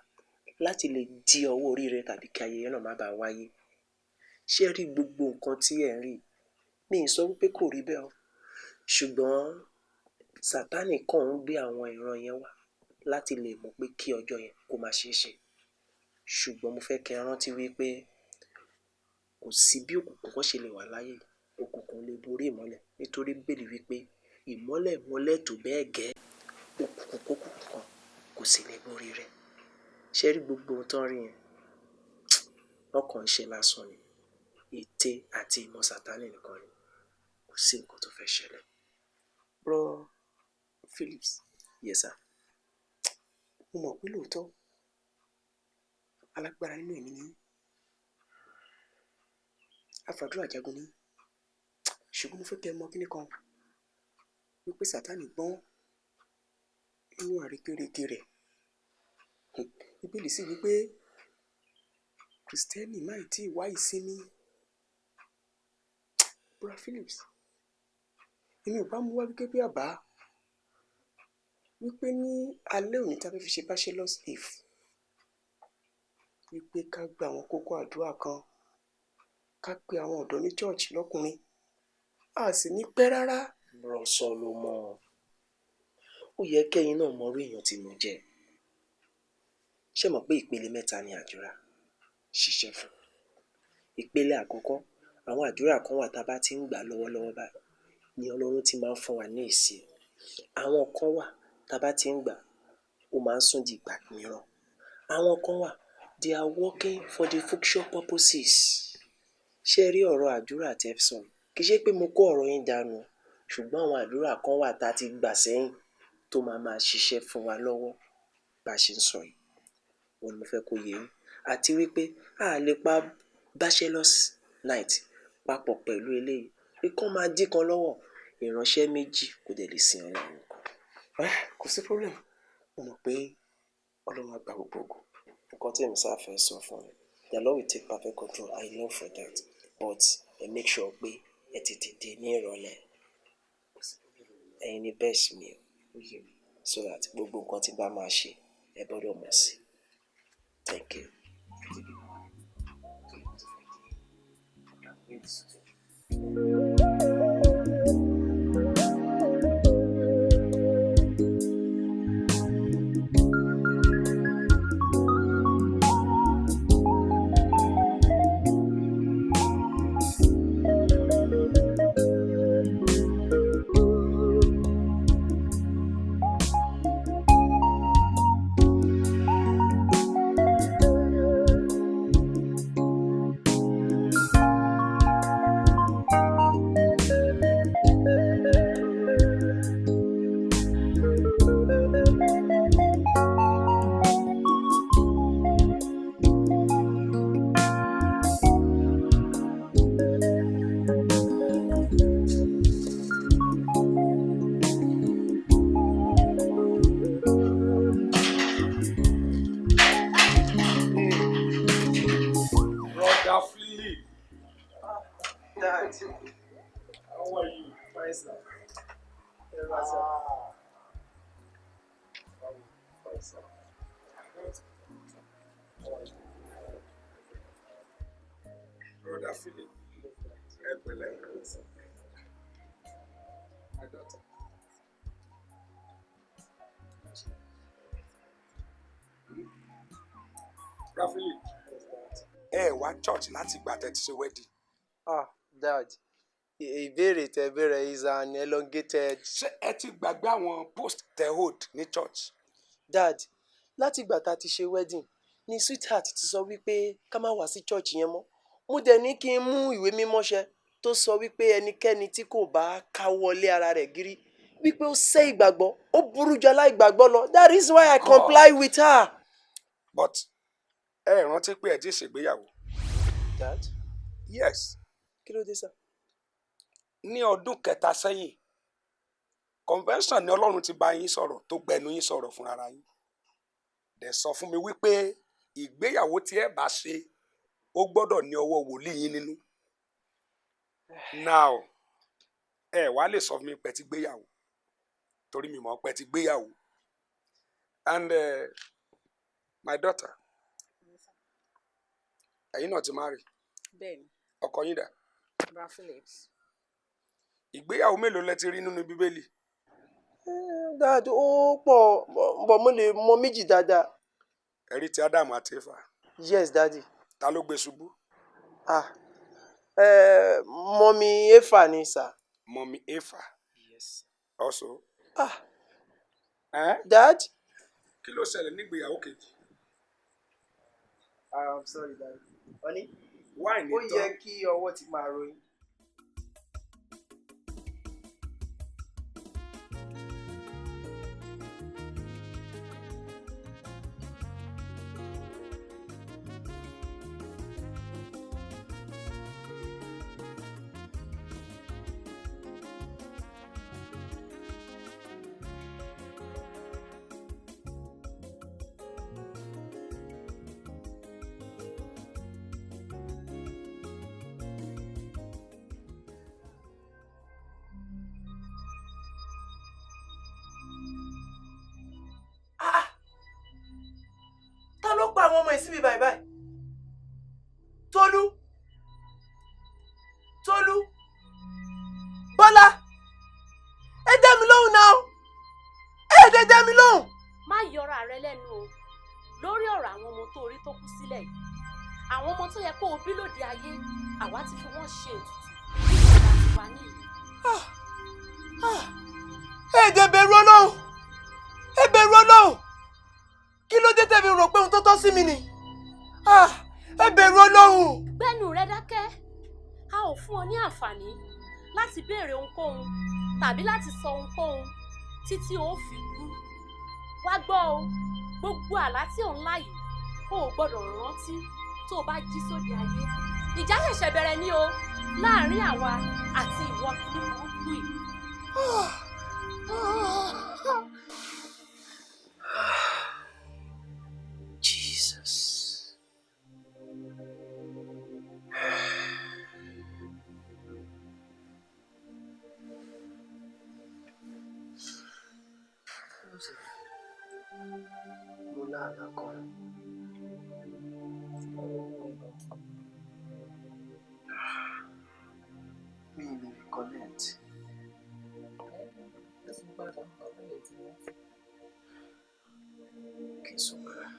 láti lè dí ọwọ́ oríire tàbí kí ayẹyẹ náà má bàa wáyé. Ṣé rí gbogbo nǹkan tí ẹ̀ ń rí mi ì sọ wípé kò rí bẹ́ẹ̀ o ṣùgbọ́n Sátánì kàn ń gbé àwọn ìran yẹn wá láti lè mọ̀ pé kí ọjọ́ yẹn kó má ṣeé ṣe ṣùgbọ́n mo fẹ́ kẹ́ ẹ rántí wípé kò sí bí òkùnkùn kan ṣe lè wà láyé òkùnkùn lè borí ìmọ́lẹ̀ nítorí Bíbélì wípé ìmọ́lẹ̀ mọ́lẹ̀ tó bẹ́ẹ̀ gẹ́ òkùnkùn kókùnkùn kan kò sì lè borí rẹ̀. Ṣé rí gbogbo ohun tó ń rí yẹn ọkàn ń ṣe lásán ni ète àti ìmọ̀ Sátánì nìkan ni kò sí nǹkan tó fẹ́ ṣẹlẹ̀. Bro Phillips yes sir mo mọ̀ pé lóòótọ́ alágbára nínú ẹ̀mí ni àfàdúrà jagun ni ṣùgbọ́n mo fẹ́ kẹ́ ẹ mọ kíní kan wípé Sátánì gbọ́n inú àrékérekè rẹ̀ Bíbélì sì wípé Kristẹni máì tí ì wá ìsinmi. Bro Phillips èmi ò bá mú wá gẹ́gẹ́ bí àbá wípé ní alẹ́ òní tá a fẹ́ fi ṣe bachelor's eve wípé ká gba àwọn kókó àdúrà kan ká pe àwọn ọ̀dọ́ ní church lọ́kùnrin a sì ní pẹ́ rárá. Bro Solomon ó yẹ kẹ́yin náà mọ orí èèyàn tí mo jẹ́ ṣé mọ̀ pé ìpele mẹ́ta ni àdúrà ṣiṣẹ́ fún. Ìpele àkọ́kọ́ àwọn àdúrà kan wà tá a bá ti ń gbà lọ́wọ́lọ́wọ́ báyìí ni Ọlọ́run ti máa ń fún wa ní èsì àwọn kan wà tá a bá ti ń gbà ó máa ń sún di ìgbà mìíràn àwọn kan wà They are working for the future purposes. Ṣé rí ọ̀rọ̀ àdúrà tẹ́ sọ? Kì í ṣe pé mo kó ọ̀rọ̀ yín dànù, ṣùgbọ́n àwọn àdúrà kan wà tá a ti gbà sẹ́yìn tó máa ṣiṣẹ́ fún wa lọ́wọ́ bá a ṣe ń sọ yìí. Wọ́n ní mo fẹ́ kó yé yín. Àti wípé a lè pa bachelor's night papọ̀ pẹ̀lú eléyìí. Ikán máa dí kan lọ́wọ́, ìránṣẹ́ méjì kò dẹ̀ lè sin Ọlọ́run kan. Kò sí problem. Mo mọ̀ pé Ọlọ́run á gba gbogbo ògo. Nǹkan tí èmi sá fẹ́ sọ fún mi. The Lord will take perfect control. I know for that. But make sure pé ẹ tètè dé ní ìrọ̀lẹ́. Ẹ̀yin ni best mi o. So that gbogbo nǹkan tí bá máa ṣe ẹ gbọ́dọ̀ mọ̀ sí. Thank you. How are you? Fine, sir. Fine, sir. Brother Philip, my daughter. Brother Philip, wá church láti gbà tẹ́ ti ṣe wedding. Dad, ìbéèrè tẹ́ béèrè is an elongated. Ṣé ẹ ti gbàgbé àwọn post tẹ́ hold ní church? Dad, láti ìgbà tá a ti ṣe wedding ni sweetheart ti sọ wípé ká má wá sí church yẹn mọ́. Mo dẹ̀ ní kí n mú ìwé mímọ́ ṣẹ tó sọ wípé ẹnikẹ́ni tí kò bá káwọ́lé ara rẹ̀ gírí wípé ó sẹ́ ìgbàgbọ́, ó burú jù aláìgbàgbọ́ lọ. That is why I comply with her. But ẹ rántí pé ẹ ti ṣègbéyàwó. Dad? Yes. Kí ló dé sá? Ní ọdún kẹta sẹ́yìn, convention ni Ọlọ́run ti bá yín sọ̀rọ̀ tó gbẹnu yín sọ̀rọ̀ fún ara yín. Dẹ̀ sọ fún mi wípé ìgbéyàwó tí ẹ bá ṣe ó gbọ́dọ̀ ní ọwọ́ wòlíì yín nínú. Now, ẹ wá lè sọ fún mi pé ti gbéyàwó torí mi mọ̀ pé ti gbéyàwó. And my daughter, ẹ̀yin náà ti marry. Bẹ́ẹ̀ni. Ọkọ yín dà? Bra Phillips. Ìgbéyàwó mélòó lẹ ti rí nínú Bíbélì? Dad, ó pọ̀ bọ̀ mo lè mọ méjì dáadáa. Ẹ rí ti Ádámù àti Éfà. Yes, Daddy. Ta ló gbé ṣubú? Mọ́mí Éfà ni sir. Mọ́mí Éfà. Yes. Also. Dad? Kí ló ṣẹlẹ̀ nígbéyàwó kejì? I'm sorry, Daddy. Honey, why ni tán? Ó yẹ kí ọwọ́ ti máa ròyìn. Àwọn ọmọ ìsinmi báyìí. Tolú, Bọ́lá, ẹ dá mi lóhùn náà, ẹ dá mi lóhùn. Má yọra rẹ lẹ́nu o lórí ọ̀rọ̀ àwọn ọmọ tó rí tó kú sílẹ̀ yìí. Àwọn ọmọ tó yẹ kó o bí lóde ayé, àwa ti fi wọ́n ṣe ètùtù nígbà tí wà ní ìlú. Ẹ dẹ̀ bẹ̀rù Ọlọ́run, kí ló dé tẹ́ fi rò pé ohun tó tọ́ sí mi ni? Ẹ bẹ̀rù Ọlọ́run. Gbẹ́nu rẹ dákẹ́. A ò fún ọ ní àǹfààní láti béèrè ohunkóhun tàbí láti sọ ohunkóhun títí o fi kú. Wá gbọ́ o, gbogbo àlá tí ò ń lá yìí o ò gbọ́dọ̀ rántí tó o bá jí sóde ayé. Ìjà ṣẹ̀ṣẹ̀ bẹ̀rẹ̀ ní o láàrin àwa àti ìwọ kìíní burúkú yìí. Jesus. Mo láàlá kan. Mi ò lè reconnect. Kí n sùn bẹ̀rẹ̀.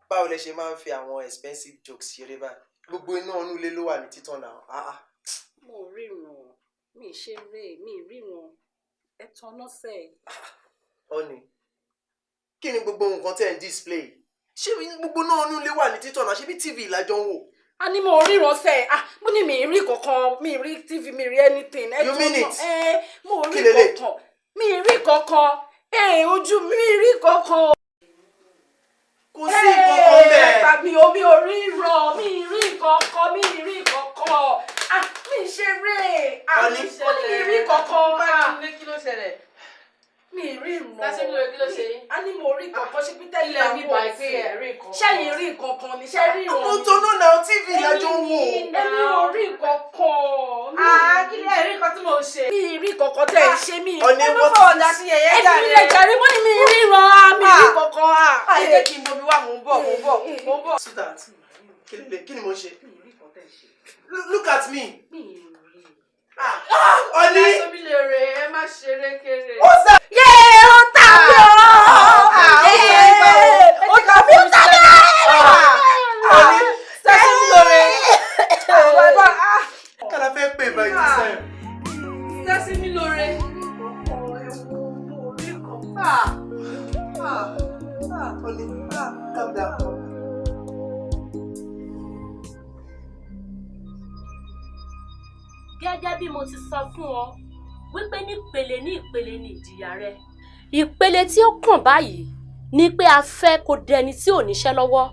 Báwo lẹ ṣe máa ń fi àwọn expensive jokes ṣeré báyìí? Gbogbo iná ọ̀nù ilé ló wà ní títàn náà. Mo ríran, mi ṣeré, mi ríran. Ẹ tanná sẹ́. Honey, kí ni gbogbo nǹkan tẹ́ ń display? Ṣé gbogbo iná ọ̀nù ilé wà ní títàn náà? Ṣé bí TV ìlàjọ ń wò? A ní mo ríran sẹ́. Mo ní mi rí kankan, mi rí TV, mi rí anything. You mean it? Mo rí kankan, mi rí kankan. Ojú mi rí kankan. Kò sí kankan bẹ́ẹ̀. Tàbí omi ò ríran, mi rí kankan, mi rí kankan. Mi ṣeré. Mo ní mi rí kankan. Kí ló ṣẹlẹ̀? Mi rí ìrùn. Lásìkò lórí kí ló ṣe yín? A ní mo rí kankan ṣe pété ilé mi bá ìpè ẹ̀ rí kankan. Ṣẹ́yìn rí kankan ni ṣẹ́ rí ìrùn. Mo tónú náà TV ìlàjọ ń wò. Èmi ò rí kankan. Kí ni ẹ̀rí kan tí mo ṣe? Mi rí kankan tẹ̀ ń ṣe mí. Ọ̀nì Ẹ má fọwọ́ dá sí yẹyẹ jàre. Ẹ̀sìn ilé jàre mo ní mi rí ìrùn. Mi rí kankan. Àìjẹ́ kí n bomi wá mò ń bọ̀. Sweetheart, kí ni mo ṣe? Look at me. Ọ̀nì. Sọ́mi lè rè é, má ṣeré kéré. Ó tàbí ó. Ó tàbí ó tàbí. Ọ̀nì. Sẹ́sìn lóore. Kálá fẹ́ pè báyìí sẹ́yìn. Sẹ́sìn lóore. Ọ̀nì, calm down. Gẹ́gẹ́ bí mo ti sọ fún ọ wípé ní ìpele ní ìjìyà rẹ. Ìpele tí ó kàn báyìí ni pé a fẹ́ kó dẹni tí ò níṣẹ́ lọ́wọ́,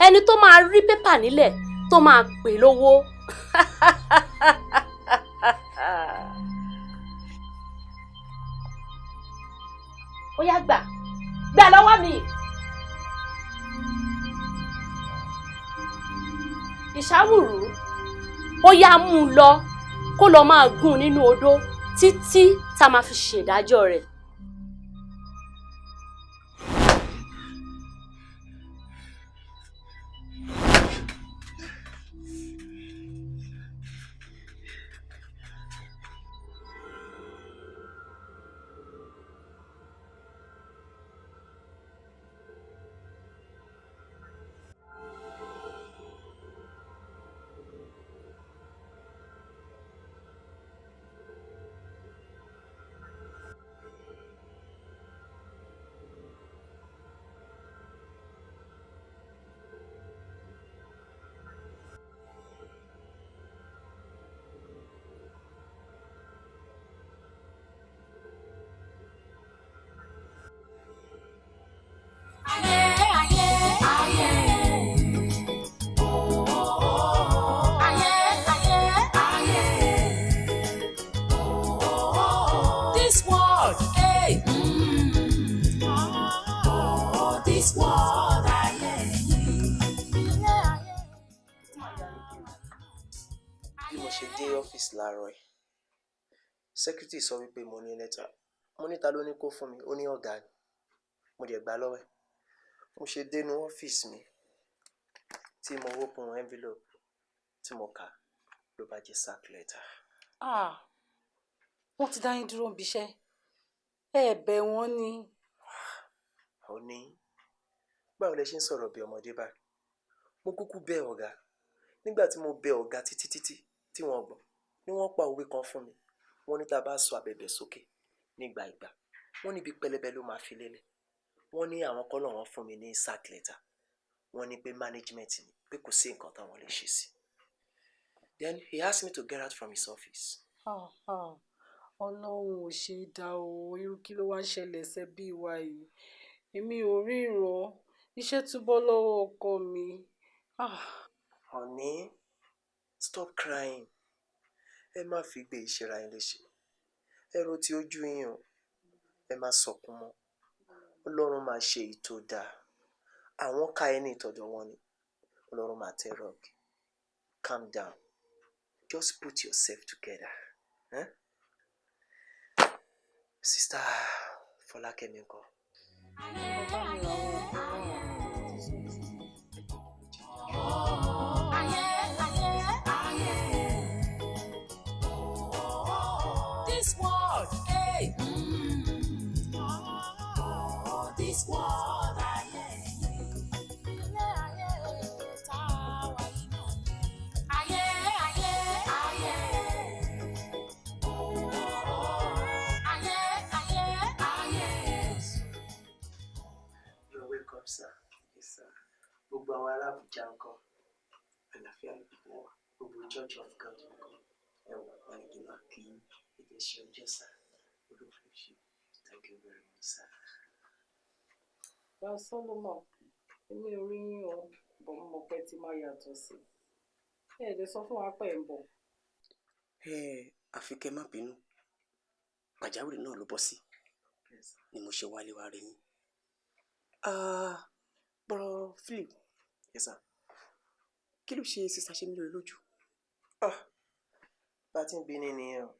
ẹni tó máa rí pépà nílẹ̀ tó máa pè lówó. Ó yá gbà lọ́wọ́ mi. Ìṣàwùrú, ó yá mú un lọ kó lọ máa gún nínú odó títí tá a máa fi ṣèdájọ́ rẹ̀. bí mo ṣe dé ọ́fíìsì láàárọ̀ ẹ̀ secretary sọ wípé mo ní lẹ́tà mo ní ta ló ní kó fún mi ó ní ọ̀gá ni mo dẹ̀ gbà lọ́wọ́ ẹ̀ mo ṣe dénú ọ́fíìsì mi tí mo open envelope tí mo kà ló bá jẹ́ sack letter. Wọ́n ti dá yín dúró níbi iṣẹ́ ẹ bẹ̀ wọ́n ni. ó ní báwo lẹ ṣe ń sọ̀rọ̀ bí ọmọdé báyìí mo kúkú bẹ̀ ọ̀gá nígbà tí mo bẹ̀ ọ̀gá títí tí wọ́n gbọ́ ni wọ́n pa òwe kan fún mi wọ́n ní tá a bá sọ abẹ̀bẹ̀ sókè nígbà ìgbà wọ́n níbi pẹlẹbẹ ló máa fi lélẹ̀ wọ́n ní àwọn kọ́ lọ́wọ́ fún mi ní sack letter wọ́n ní pé management ni pé kò sí nǹkan táwọn lè ṣe sí. Then he asked me to get out from his office. Ọlọ́run ò ṣe é dá o irú kí ló wá ń ṣẹlẹ̀ ṣẹ́bí wa yìí èmi ò rí ìran iṣẹ́ túbọ̀ lọ́wọ́ ọkọ mi. Honey, stop crying. Ẹ má fi gbé ìṣera yín léṣe. Ẹ ro ti ojú yín o. Ẹ má sọkún mọ́. Ọlọ́run máa ṣe èyí tó dáa. Àwọn ká ẹni ìtọ́jọ́ wọn ni. Ọlọ́run máa tẹ́ rock. Calm down. Just put yourself together. Sister Fọlákẹ́mi ńkọ́? This world, hey. This world, sir. Yes, sir. Gbogbo àwọn ará Àbújá ńkọ́? Àlàáfíà ìbùkún wa. Gbogbo Church of God ńkọ́? Ẹ̀wọ̀n àgbàlejò máa kí èdè ṣe ọjọ́ sá. Olóòfin ṣe. Thank you very much, sir. Bá Solomon, èmi ò rí yín o, bọ̀ mo mọ̀ pé tí máa yàtọ̀ sí. Ẹ lè sọ fún wa pé ẹ̀ ń bọ̀. Àfi kẹ́ má bínú. Pàjáwìrì náà ló bọ́ sí. Ni mo ṣe wálé wá rí yín. Bro Philip. Yes, sir. Kí ló ṣe sísá ṣe mí lórí lójú? Bá tí ń bí ní nìyẹn o.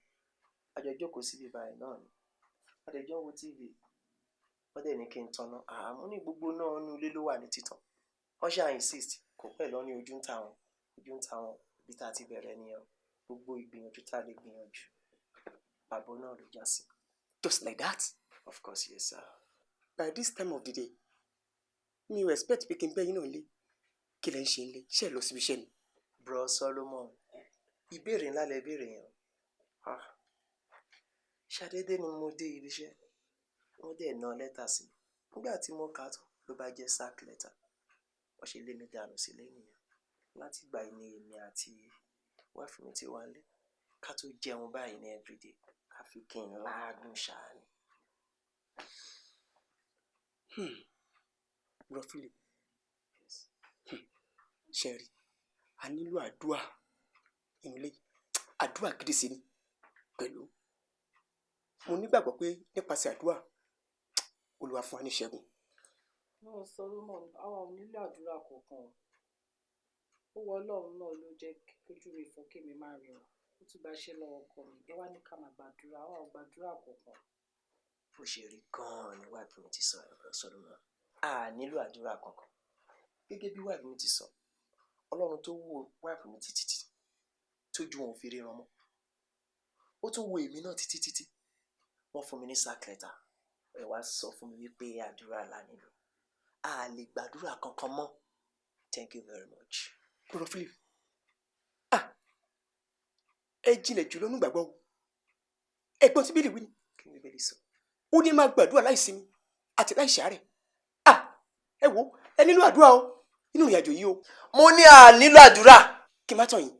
Àjọ jókòó síbi báyìí náà ni. Àdẹjọ́ wo TV. Wọ́n dẹ̀ ní kí n tanná. Àmọ́ ní gbogbo náà nínú ilé ló wà ní títàn. Wọ́n ṣáà insist kò pẹ́ lọ ní ojú ń ta wọn. Ojú ń ta wọn bí tá a ti bẹ̀rẹ̀ nìyẹn o. Gbogbo ìgbìyànjú tá a lè gbìyànjú. Àbọ̀ náà ló já sí. Just like that? Of course, yes, sir. By this time of the day, mi ò expect pé kí n bẹ́ yín náà lé. Kí lẹ ń ṣe nílé? Ṣé ẹ lọ síbi iṣẹ́ ni? Bro Solomon, ìbéèrè ńlá lẹ béèrè yẹn. Ṣàdédé ni mo dé ibi iṣẹ́. Wọ́n dẹ̀ ná lẹ́tà sí mi. Nígbà tí mo kà á tán ló bá jẹ́ sack letter. Wọ́n ṣe lé mi dànù sílé nìyẹn. Láti ìgbà yìí ni èmi àti wáìfù mi ti wá lé. Ká tó jẹun báyìí ní everyday. Àfi kí n láàgùn ṣáà ni. Bro Philip. Ṣẹ́rí, a nílò àdúrà nínú ilé. Àdúrà gidi sí ni pẹ̀lú. Mo nígbàgbọ́ pé nípasẹ̀ àdúrà, Olúwa fún wa ní ìṣẹ́gun. Náà Solomon, àwọn ò nílò àdúrà kankan. Ó wọ Ọlọ́run náà ló jẹ́ kójú rẹ̀ fún kémi máa rí wọn. Ó tún bá ṣe lọ́wọ́ ọkọ mi. Ẹ wá ní ká máa gbàdúrà, àwọn ò gbàdúrà kankan. Bó ṣe rí gan-an ni wáìfù mi ti sọ ẹ̀rọ Solomon. A nílò àdúrà kankan. Gẹ́gẹ́ bí wáìfù mi ti sọ, Ọlọ́run tó wo wáìfù mi títí tójú wọn ò fi ríran mọ́. Ó tún wo èmi náà títí. Wọ́n fún mi ní sack letter. Ẹ wá sọ fún mi wípé àdúrà la nílò. A lè gbàdúrà kankan mọ́. Thank you very much. Bro Philip. Ẹ jinlẹ̀ jùlọ nínú ìgbàgbọ́. Ẹ̀gbọ́n tí Bíbélì wí ni. Kí ni Bíbélì sọ? Ó ní máa gbàdúrà láìsinmi àti láìsàárẹ̀. Ẹ wo, ẹ nílò àdúrà o nínú ìrìnàjò yìí o. Mo ní a nílò àdúrà. Kí n má tàn yín.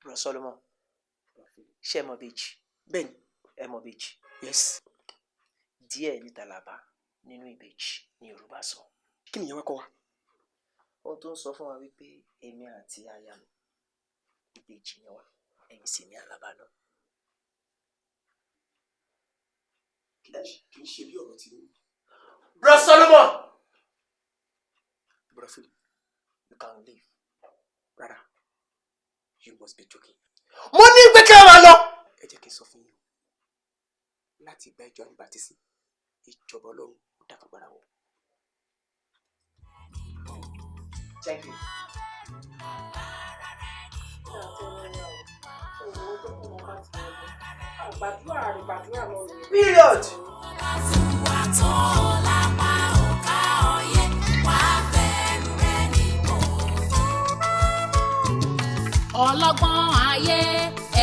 Bro Solomon, ṣé ẹ mọ Bèjì? Bẹ́ẹ̀ni. Ẹ mọ Bèjì? Yes. Díẹ̀ ní Tàlàbà nínú Ìbejì ní Yorùbá sọ. Kí ni ìyẹn wá kọ́ wa? Ohun tó ń sọ fún wa wípé èmi àti aya mi Ìbejì ni wá, ẹ̀yin sì ní Àlàbà náà. Kì í ṣe bí ọ̀rọ̀ tí ó. Bro Solomon! Bro Philip, You can leave. Rárá, you must be joking. mo ní pé kí ẹ máa lọ. ẹ jẹ́ kí n sọ fún yín láti ìgbà ìjọ ní bàtísì ìjọba Ọlọ́run ó dàgbà gbára wọ. Thank you. Period. Ọlọ́gbọ́n ayé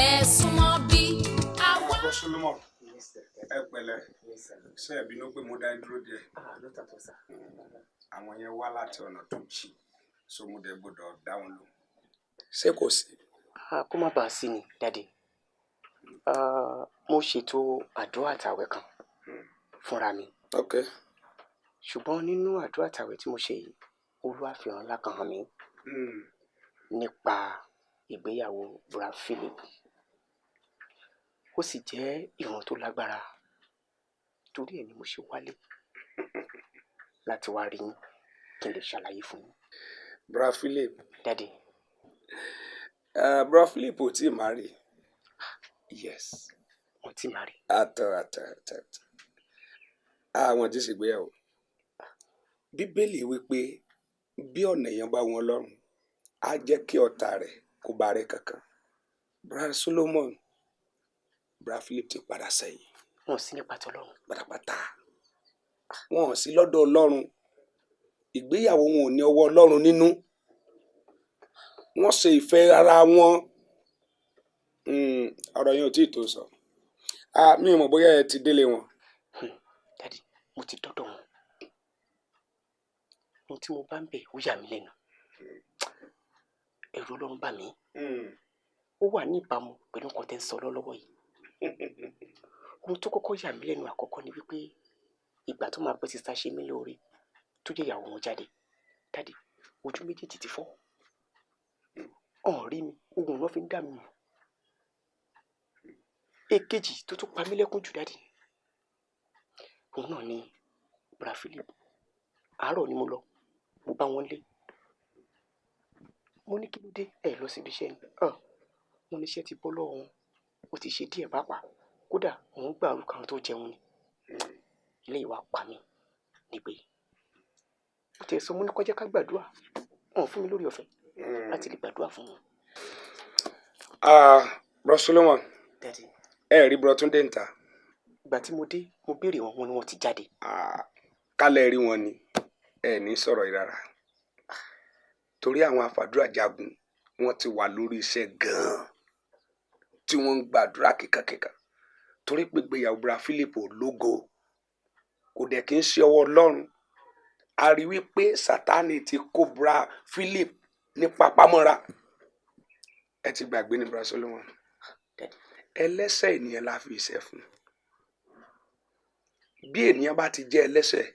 ẹ súnmọ́ bí. Ọ̀pọ̀ Solomon, ẹ pẹ̀lẹ́, ṣé ẹ bínú pé mo dá dúró díẹ̀? Àwọn yẹn wá láti ọ̀nà tó jì, so mo dẹ̀ gbọ́dọ̀ dá wọn lò. Ṣé kò sí? Kó má bàa sí ni, Daddy. Mo ṣètò àdúrà àtàwẹ̀ kan fúnra mi. Okay. Ṣùgbọ́n nínú àdúrà àtàwẹ̀ tí mo ṣe yìí, Olúwa fi hàn ńlá kan hàn mí nípa ìgbéyàwó Bra Philip. Ó sì jẹ́ ìran tó lágbára. Torí ẹ̀ ni mo ṣe wálé láti wá rí yín kí n lè ṣàlàyé fún yín. Bra Philip. Daddy. Bra Philip ò tí ì marry. Yes. Wọ́n ti marry. Àtọ̀. Àwọn ti ṣègbéyàwó. Bíbélì wípé bí ọ̀nà èèyàn bá wọn lọ́rùn, á jẹ́ kí ọ̀tá rẹ̀ kó bá rẹ̀ kankan. Bra Solomon, Bra Philip ti padà sẹ́yìn. Wọ́n sí nípa t'Ọlọ́run. Pátápátá. Wọ́n sí lọ́dọ̀ Ọlọ́run. Ìgbéyàwó wọn ò ní ọwọ́ Ọlọ́run nínú. Wọ́n ṣe ìfẹ́ ara wọn. Ọ̀rọ̀ yẹn ò tí ì tó sọ. Mi ò mọ̀ bóyá ẹ ti délé wọn. Daddy, mo ti dọ́dọ̀ wọn. Ohun tí mo bá ń bẹ̀ ó yà mí lẹ́nu. Ẹ̀rù Ọlọ́run bà mí. Ó wà ní ìbámu pẹ̀lú nǹkan tẹ́ ń sọ lọ́wọ́ yìí. Ohun tó kọ́kọ́ yà mí lẹ́nu àkọ́kọ́ ni wípé ìgbà tó máa pẹ́ sísá ṣe mí lóore tó jẹ́ ìyàwó wọn jáde. Daddy, ojú méjèèjì ti fọ́. Ọ̀n rí mi, ohùn wọn fi ń dà mí mọ̀. Èkejì tó tún pa mí lẹ́kún jù, Daddy. Òun náà ni Bra Philip. Àárọ̀ ni mo lọ, mo bá wọn lé. Mo ní kí ló dé ẹ lọ síbi iṣẹ́ ni. Mo ní iṣẹ́ ti bọ́ lọ́wọ́ wọn. Ó ti ṣe díẹ̀ pàápàá. Kódà òun gbà orúkọ àwọn tó jẹun ni. Ilé ìwà pa mí nígbè. Ó ti sọ mo ní kó jẹ́ ká gbàdúrà. Wọ́n fún mi lórí ọ̀fẹ́ láti lè gbàdúrà fún wọn. Bra Solomon. Daddy. Ẹ rí Babatunde ń ta. Ìgbà tí mo dé, mo béèrè wọn ni wọ́n ti jáde. Kálẹ̀ rí wọn ni ẹ ní sọ̀rọ̀ yìí rárá. Torí àwọn àfàdúrà jagun wọ́n ti wà lórí iṣẹ́ gan-an tí wọ́n ń gbàdúrà kíkankíkan. Torí pé ìgbéyàwó Bra Philip ò lógo, kò dẹ̀ kí ń ṣe ọwọ́ Ọlọ́run. A rí wípé Sátánì ti kó Bra Philip ní papámọ́ra. Ẹ ti gbàgbé ní Bra Solomon. Ẹlẹ́ṣẹ̀ ènìyàn la fi iṣẹ́ fún. Bí ènìyàn bá ti jẹ́ ẹlẹ́ṣẹ̀,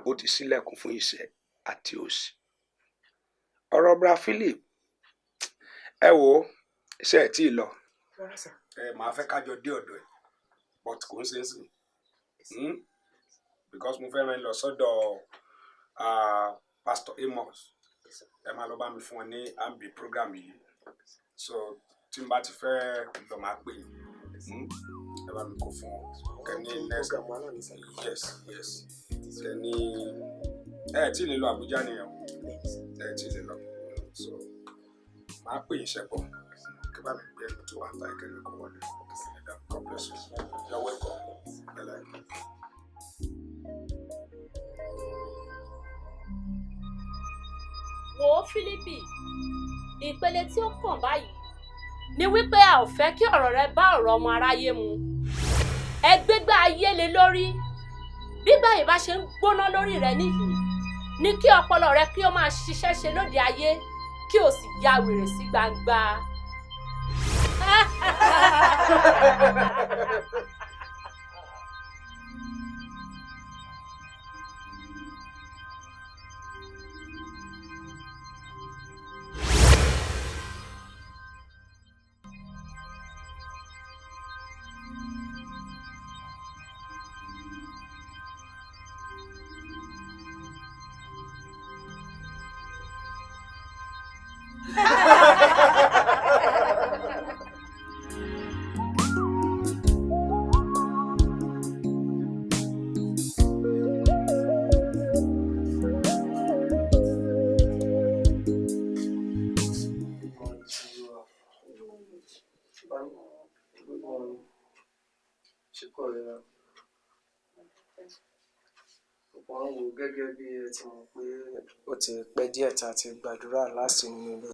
ó ti ṣílẹ̀kùn fún ìṣẹ́ àti òṣì. Ọ̀rọ̀ Bra Philip, ẹ wò ó, ṣé ẹ tí ì lọ? Màá fẹ́ kájọ dé ọ̀dọ̀ ẹ̀, but kò ń ṣe é sìn. Because mo fẹ́ rán lọ sọ́dọ̀ Pastor Amos. Ẹ máa lọ bá mi fún wọn ní AMB program yìí. So tí n bá ti fẹ́ lọ máa pè é. Ẹ bá mi kó fún wọn. Kẹ́ni next. Yes. Kẹ́ni tí lè lọ Àbújá nìyẹn. Tí lè lọ. So máa pè yín ṣẹ́pọ̀. Kí bá mi gbé ẹni tó wà táyì kẹ́ni kó wọlé. God bless you. You're welcome. Wo Fílípì, ìpele tí ó kàn báyìí ni wípé a ò fẹ́ kí ọ̀rọ̀ rẹ bá ọ̀rọ̀ ọmọ aráyé mu. Ẹ gbégbá ayé lé lórí. Bígbà yìí bá ṣe ń gbóná lórí rẹ níyì, ní kí ọpọlọ rẹ kí ó máa ṣiṣẹ́ ṣe lóde ayé kí o sì ya wèrè sí gbangba. Ṣé kò rí náà? Ọ̀pọ̀ ń wò gẹ́gẹ́ bí ẹ ti mọ̀ pé ó ti pẹ́ díẹ̀ tá a ti gbàdúrà láti nínú ilé.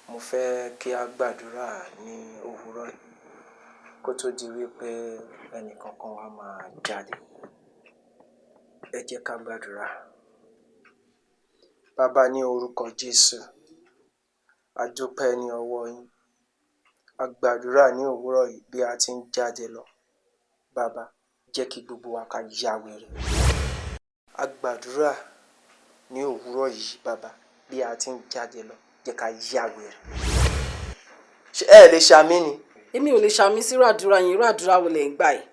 Mo fẹ́ kí a gbàdúrà ní òwúrọ̀ yìí kó tó di wípé ẹnìkankan wa máa jáde. Ẹ jẹ́ ká gbàdúrà. Bàbá, ní orúkọ Jésù, a dúpẹ́ ní ọwọ́ yín. A gbàdúrà ní òwúrọ̀ yìí bí a ti ń jáde lọ. Bàbá, jẹ́ kí gbogbo wa ká ya wèrè. A gbàdúrà ní òwúrọ̀ yìí, bàbá, bí a ti ń jáde lọ, jẹ́ ká ya wèrè. Ṣé ẹ lè ṣàmì ni? Èmi ò lè ṣàmì sírú àdúrà yẹn, irú àdúrà wo lẹ̀ ń gbà yìí?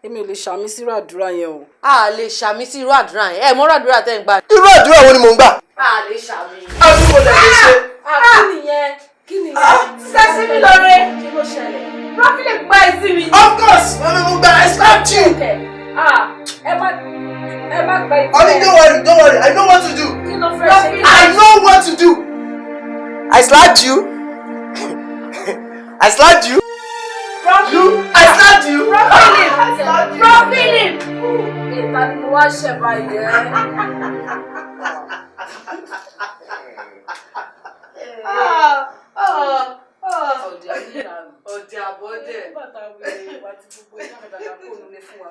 Èmi ò lè ṣàmì sírú àdúrà yẹn o. A lè ṣàmì sí irú àdúrà yẹn. Ẹ mọ irú àdúrà tẹ́ ń gbà. Irú àdúrà wo ni mò ń gbà? A lè ṣàmì. Àbí mo lè ṣe? Kí nìyẹn? Kí nìyẹn? Sẹ́sí mi lóore. Kí ló ṣẹlẹ̀? Rọ́fì lè gba ẹ̀sì mi. Of course, mami mo gba I slapped you. Ẹ má gba ìtẹ́. Honey, don't worry, I know what to do. Kí ló fẹ́ ṣe? I know what to do. I slapped you. I slapped you. I slapped you. Rọ́fìlì. Ìta ni mo wá ṣẹ̀ báyìí ẹ́. Ọ̀dẹ̀ àbọ̀dẹ̀. Bàtà wèrè wà tí gbogbo iná kàdàkà kò nílé fún wa.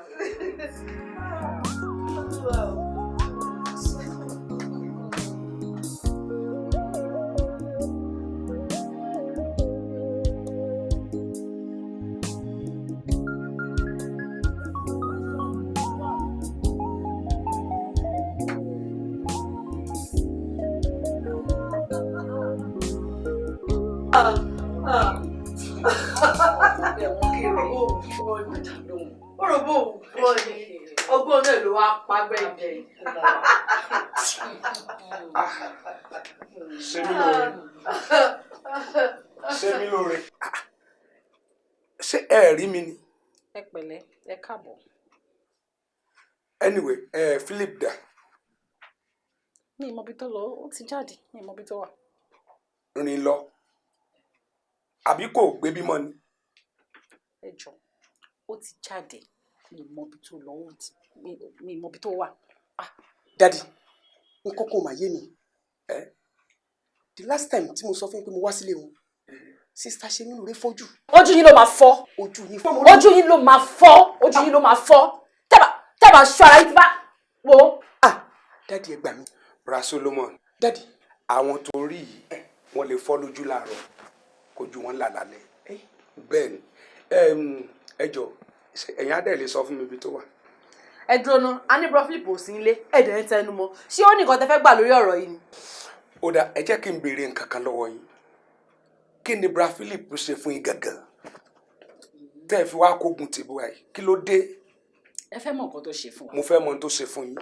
Ọgbọ́n náà ló wá pàgbẹ́ ìjẹ. Ṣé mi lóore? Ṣé ẹ rí mi ni? Ẹ pẹ̀lẹ́, ẹ káàbọ̀. Anyway, Philip dà. Mi ì mọbi tó lọ, ó ti jáde, mi ì mọbi tó wà. Rìn lọ. Àbí kò gbé bímọ ni? Ẹ jọ̀ọ́, ó ti jáde, mi ì mọbi tó lọ, mi ì mọbi tó wà. Daddy, nǹkan kò máa yé mi. The last time tí mo sọ fún yín pé mo wá sílé wọn, sista ṣe nínú rẹ fọ́jú. Ojú yín ló máa fọ́. Ojú yín ló máa fọ́. Ojú yín ló máa fọ́. Tẹ́bà ṣọ́ ara yín ti bá wo. Daddy ẹ gbà mí. Bra Solomon. Daddy. Àwọn tó rí yìí, wọ́n lè fọ́ lójú láàárọ̀, kojú wọn là lálẹ́. Bẹ́ẹ̀ ni. Ẹ jọ̀ọ́, ẹ̀yin á dẹ̀ lè sọ fún mi ibi tó wà. Ẹ dúró ná, a ní bro Philip ò sí ilé, ẹ̀dẹ̀ ń tẹnu mọ́. Ṣé ó ní nǹkan tẹ́ fẹ́ gbà lórí ọ̀rọ̀ yìí ni? Ó dà, ẹ jẹ́ kí n béèrè nǹkan kan lọ́wọ́ yín. Kí ni bra Philip ṣe fún yín gangan? Tẹ́ ẹ fi wá kógun tìbú ẹ̀, kí ló dé? Ẹ fẹ́ mọ̀ nǹkan tó ṣe fún wa. Mo fẹ́ mọ̀ ohun tó ṣe fún yín.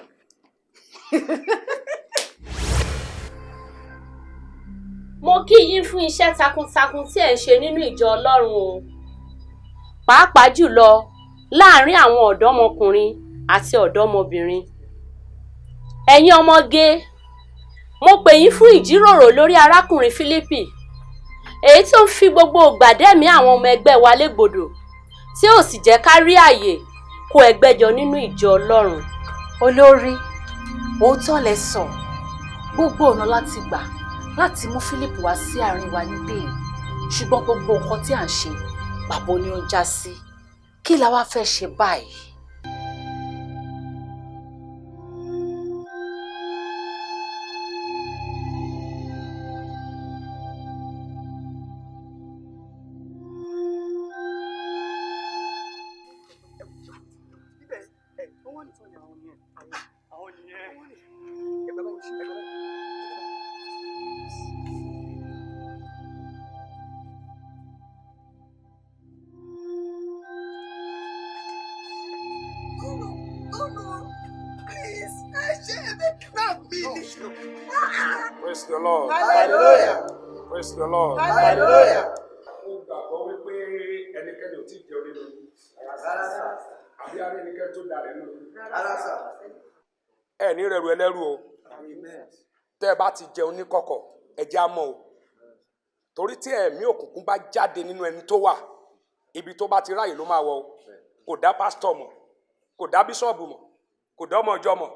Mo kí yín fún iṣẹ́ takuntakun tí ẹ̀ ń ṣe nínú ìjọ Ọlọ́run o. Pàápàá jùlọ láàárín àwọn ọ̀dọ́mọkùnrin àti ọ̀dọ́mọbìnrin. Ẹ̀yin ọmọge, mo pè yín fún ìjíròrò lórí arákùnrin Fílípì, èyí tó ń fi gbogbo ìgbàdẹ́mí àwọn ọmọ ẹgbẹ́ wa légbodò, tí ò sì jẹ́ ká rí àyè kó ẹgbẹ́ jọ nínú ìjọ Ọlọ́run. Olórí, òótọ́ lẹ sọ, gbogbo ọ̀nà láti gbà láti mú Fílípì wá sí àárín wa níbí yìí, ṣùgbọ́n gbogbo nǹkan tí à ń ṣe pàbó ni ó ń já sí. Kí la wá fẹ́ ṣe báyìí? Praise the Lord. Hallelujah. Praise the Lord. Hallelujah. Mo gbàgbọ́ wípé ẹnikẹ́ni ò tí ì jẹun nínú yín. Àbí ara ẹnikẹ́ni tó dà nínú yín. Ẹ ní rẹ̀rù ẹlẹ́rù o. Tẹ́ ẹ bá ti jẹun ní kọ̀kọ̀, ẹ jẹ́ á mọ̀ o. torí tí ẹ̀mí òkùnkùn bá jáde nínú ẹni tó wà ibi tó bá ti ráàyè ló máa wọ o. Kò dá pásítọ̀ mọ̀, kò dá bíṣọ̀bù mọ̀, kò dá ọmọ ìjọ mọ̀,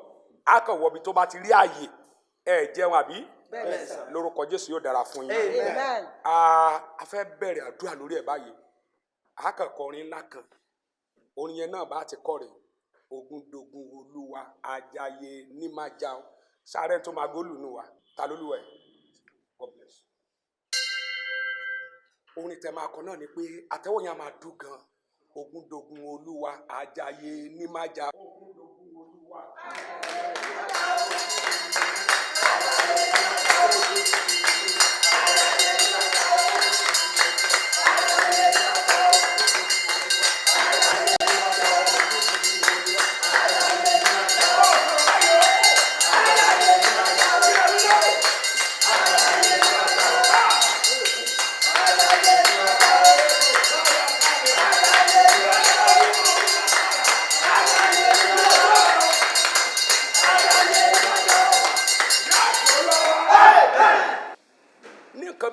á kàn wọ ibi tó bá ti rí ààyè. Ẹ jẹun àbí? Lórúkọ Jésù yóò dára fún yín. A fẹ́ bẹ̀rẹ̀ àdúrà lórí ẹ̀ báyìí. A kàn kọrin ńlá kan, orin yẹn náà bá ti kọ rẹ̀, Ògúndògún Olúwa ajaye ní máa já o. Sáré tó máa gbólù nù wá, ta lólúwa ẹ̀? God bless. Orin tẹ máa kọ náà ni pé àtẹ́wọ́ yẹn máa dùn gan. Ògúndògún Olúwa ajaye ní máa já. Ògúndògún Olúwa ajaye ní máa já.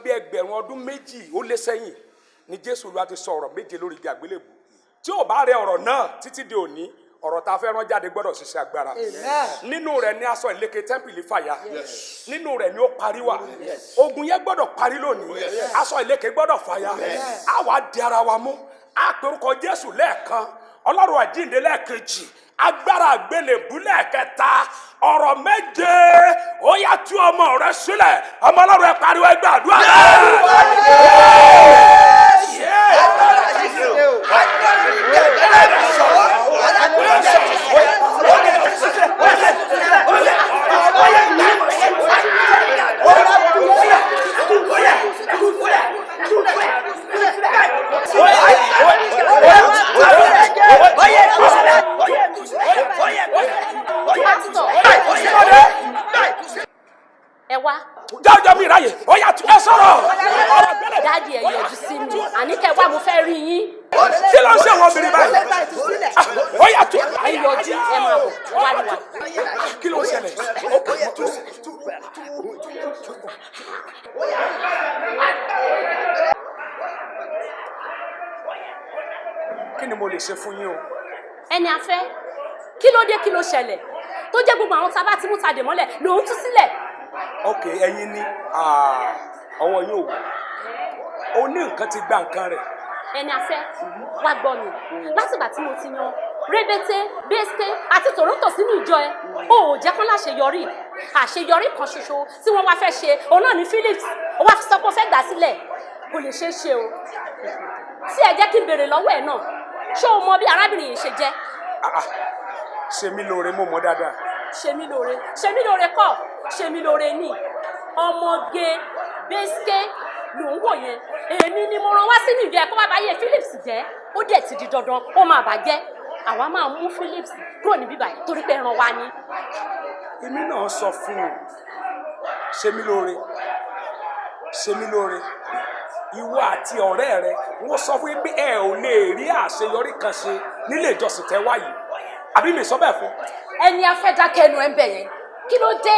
Bí ẹgbẹ̀rún ọdún méjì ó lé sẹ́yìn ni Jésù Olúwa ti sọ ọ̀rọ̀ méje lórí igi àgbélébù. Tí ò bá rẹ ọ̀rọ̀ náà títí di òní, ọ̀rọ̀ tá a fẹ́ rán jáde gbọ́dọ̀ ṣiṣẹ́ agbára. Nínú rẹ̀ ni aṣọ ìlékè tẹ́ḿpìlì fàya. Nínú rẹ̀ ni ó parí wà. Ogun yẹn gbọ́dọ̀ parí lónìí. Aṣọ ìlékè gbọ́dọ̀ fàya. A wá di ara wa mú. A pe orúkọ Jésù lẹ́ẹ̀kan. Ọlọ́run àjíǹde lẹ́ẹ̀kejì. Agbára àgbélébù lẹ́ẹ̀kẹta. Ọ̀rọ̀ méje ó yá tú ọmọ rẹ sílẹ̀. Ọmọ Ọlọ́run ẹ pariwo ẹ gbàdúrà. Ẹ wá. Jọjọ mi ráyè, ó yá tú ẹ sọ̀rọ̀. Dáàdi ẹ yọjú sí mi, àní kẹ wá mo fẹ́ rí yín. Kí ló ń ṣe wọn obìnrin báyìí? Ó yá tú. Ẹ yọjú, ẹ máa bọ̀, ẹ wá ní wa. Kí ló ń ṣẹlẹ̀? Kí ni mo lè ṣe fún yín o? Ẹni afẹ́, kí ló dé kí ló ṣẹlẹ̀? Tó jẹ́ gbogbo àwọn tábà tí mú ta dè mọ́lẹ̀ lòún tú sílẹ̀. Ok, ẹ̀yin ni ọwọ́ yín ò wò. O ní nǹkan ti gba nǹkan rẹ̀. Ẹni afẹ́, wá gbọ́ mi. Látìgbà tí mo ti yan rébété, bẹ́sté àti tòrótò sínú ìjọ ẹ, o ò jẹ́ kán láṣeyọrí. Àṣeyọrí kan ṣoṣo tí wọ́n wá fẹ́ ṣe, òun náà ní Phillips. Ó wá fi sọ pé ó fẹ́ gbà sílẹ̀. Kò lè ṣeé ṣe o. Tí ẹ jẹ́ kí n béèrè lọ́wọ́ ẹ̀ náà, ṣé o mọ bí arábìnrin yìí ṣe jẹ́? Ṣe mí lóore, mo mọ̀ dáadáa. Ṣe mí lóore kọ́, ṣe mí lóore ní. Ọmọge bẹ́ské ló ń wò yẹn. Èmi ni mo rán wá sínú ìjọ ẹ̀ kó má bá yẹ Phillips jẹ́. Ó dẹ̀ ti di dandan, ó máa bàjẹ́. Àwa máa mú Phillips kúrò níbí báyìí torí pé ẹran wa ni. Èmi náà sọ fún un, ṣe mí lóore, ṣe mí lóore. Ìwọ àti ọ̀rẹ́ rẹ, wọ́n sọ fún yín pé ẹ ò lè rí àṣeyọrí kan ṣe nílé ìjọsìn tẹ́ wá yìí. Àbí mi sọ bẹ́ẹ̀ fún? Ẹni afẹ́ dákẹ́ ẹnu ẹ̀ ń bẹ̀ yẹn. Kí ló dé?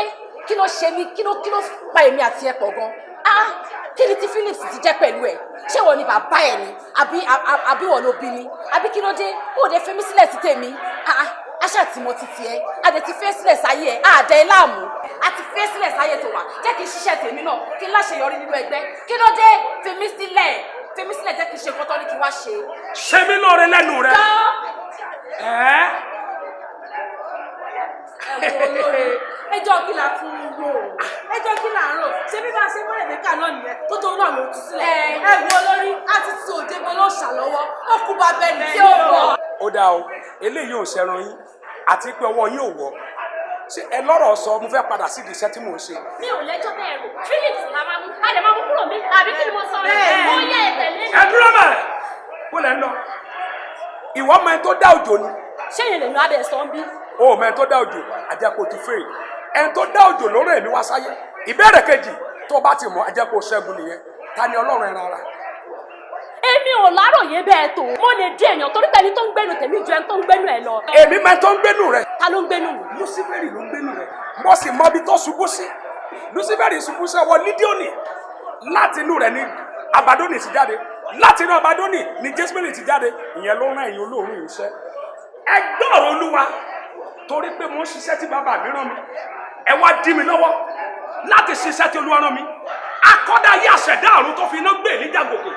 Kí ló ṣe mí? Kí ló pa èmi àti ẹ pọ̀ gan? Kí ni tí Phillips ti jẹ́ pẹ̀lú ẹ̀? Ṣé wọ́n ni bàbá ẹ̀ ni? Àbí wọ́n ló bí ni? Àbí kí ló dé? Ó dé fi mí sílẹ̀ sí tèmi. Aṣá tí mo ti tiẹ̀, a dẹ̀ ti fẹ́ sílẹ̀ sáyé ẹ̀, àdẹ ẹ̀ láàmú. A ti fẹ́ sílẹ̀ sáyé tó wà. Jẹ́ kí n ṣiṣẹ́ tèmi náà, kí n láṣeyọrí nínú ẹgbẹ́. Kí ló dé? Fi mí sílẹ̀ jẹ́ kí n ṣe nǹkan tó ní kí wá ṣe. Ṣé mí lóore lẹ́nu rẹ? Ẹjọ́ kí la tún rò? Ẹjọ́ kí la rò? Ṣé bí bá ṣe mọ́lẹ̀ mẹ́kà náà nìyẹn tó tó náà ló tú sílẹ̀? Ẹ wo olórí, á ti tún òde gbọ́ ló ṣàlọ́wọ́, ó kú bá bẹ́ni tí ó wọ̀. Ó dáa o, eléyìí ò ṣẹran yín àti pé ọwọ́ yín ò wọ́. Ṣé ẹ lọ́rọ̀ sọ mo fẹ́ padà sídìí iṣẹ́ tí mò ń ṣe? Mi ò lẹ́jọ́ bẹ́ẹ̀ rò, Phillips la máa mú, a lè máa mú kúrò mi, àbí kí ni mo sọ? Ó yẹ ẹ̀tẹ̀lé mi. Ẹ dúró mẹ́! Kó lẹ́ ń lọ. Ìwọ mọ ẹni tó dá òjò ni. Ṣé ìyẹn lèmi abẹ́ sọ ń bí? O mọ ẹni tó dá òjò, àjẹkù ti fèrè. Ẹni tó dá òjò lórí èmi wá sáyé. Ìbéèrè kejì tó bá ti mọ àjẹkù ṣẹ́gun nìyẹn. Ta ni Ọlọ́run ẹran ara? Èmi ò láròyé bẹ́ẹ̀ tó. Mo lè di èèyàn torí pé ẹni tó ń gbénu tèmi ju ẹni tó ń gbénu ẹ lọ. Èmi mọ ẹni tó ń gbénu rẹ. Ta ló ń gbénu mi? Luciferi ló ń gbénu rẹ. Mo sì mọ ibi tó ṣubú sí. Luciferi ṣubú sí ọwọ́ Lídíọ̀nì. Láti inú rẹ̀ ni Abadoni ti jáde láti inú Abadoni ni Jésùmẹ́lì ti jáde ìyẹn ló rán ẹ̀yin olóòórùn yìí iṣẹ́ ẹ gbọ́ ọ̀rọ̀ Olúwa torí pé mo ń ṣiṣẹ́ tí bàbá mi rán mi ẹ wá dí mi lọ́wọ́ láti ṣiṣẹ́ tí Olúwa rán mi akọ́dá ayé àṣẹ̀dá ọ̀run tó fi iná gbé Èlíjà gòkè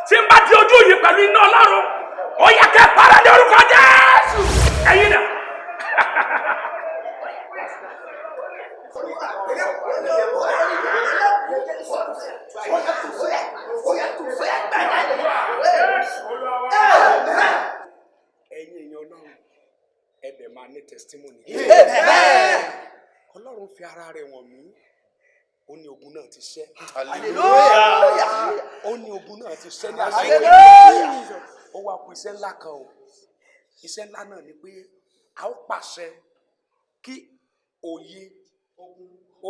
tí n bá di ojú yìí pẹ̀lú iná Ọlọ́run ó yẹ kẹ́ parẹ́ ní orúkọ Jésù ẹ̀yin náà. Ẹ̀yin èèyàn Ọlọ́run ẹ̀bẹ̀ máa ní testimony. Ọlọ́run fi ara rẹ̀ wọ̀n mí ó ní ogun náà ti ṣẹ́. Ó ní ogun náà ti ṣẹ́ ní àṣẹ. Ó wá kù iṣẹ́ ńlá kan o iṣẹ́ ńlá náà ni pé a ó pàṣẹ kí òye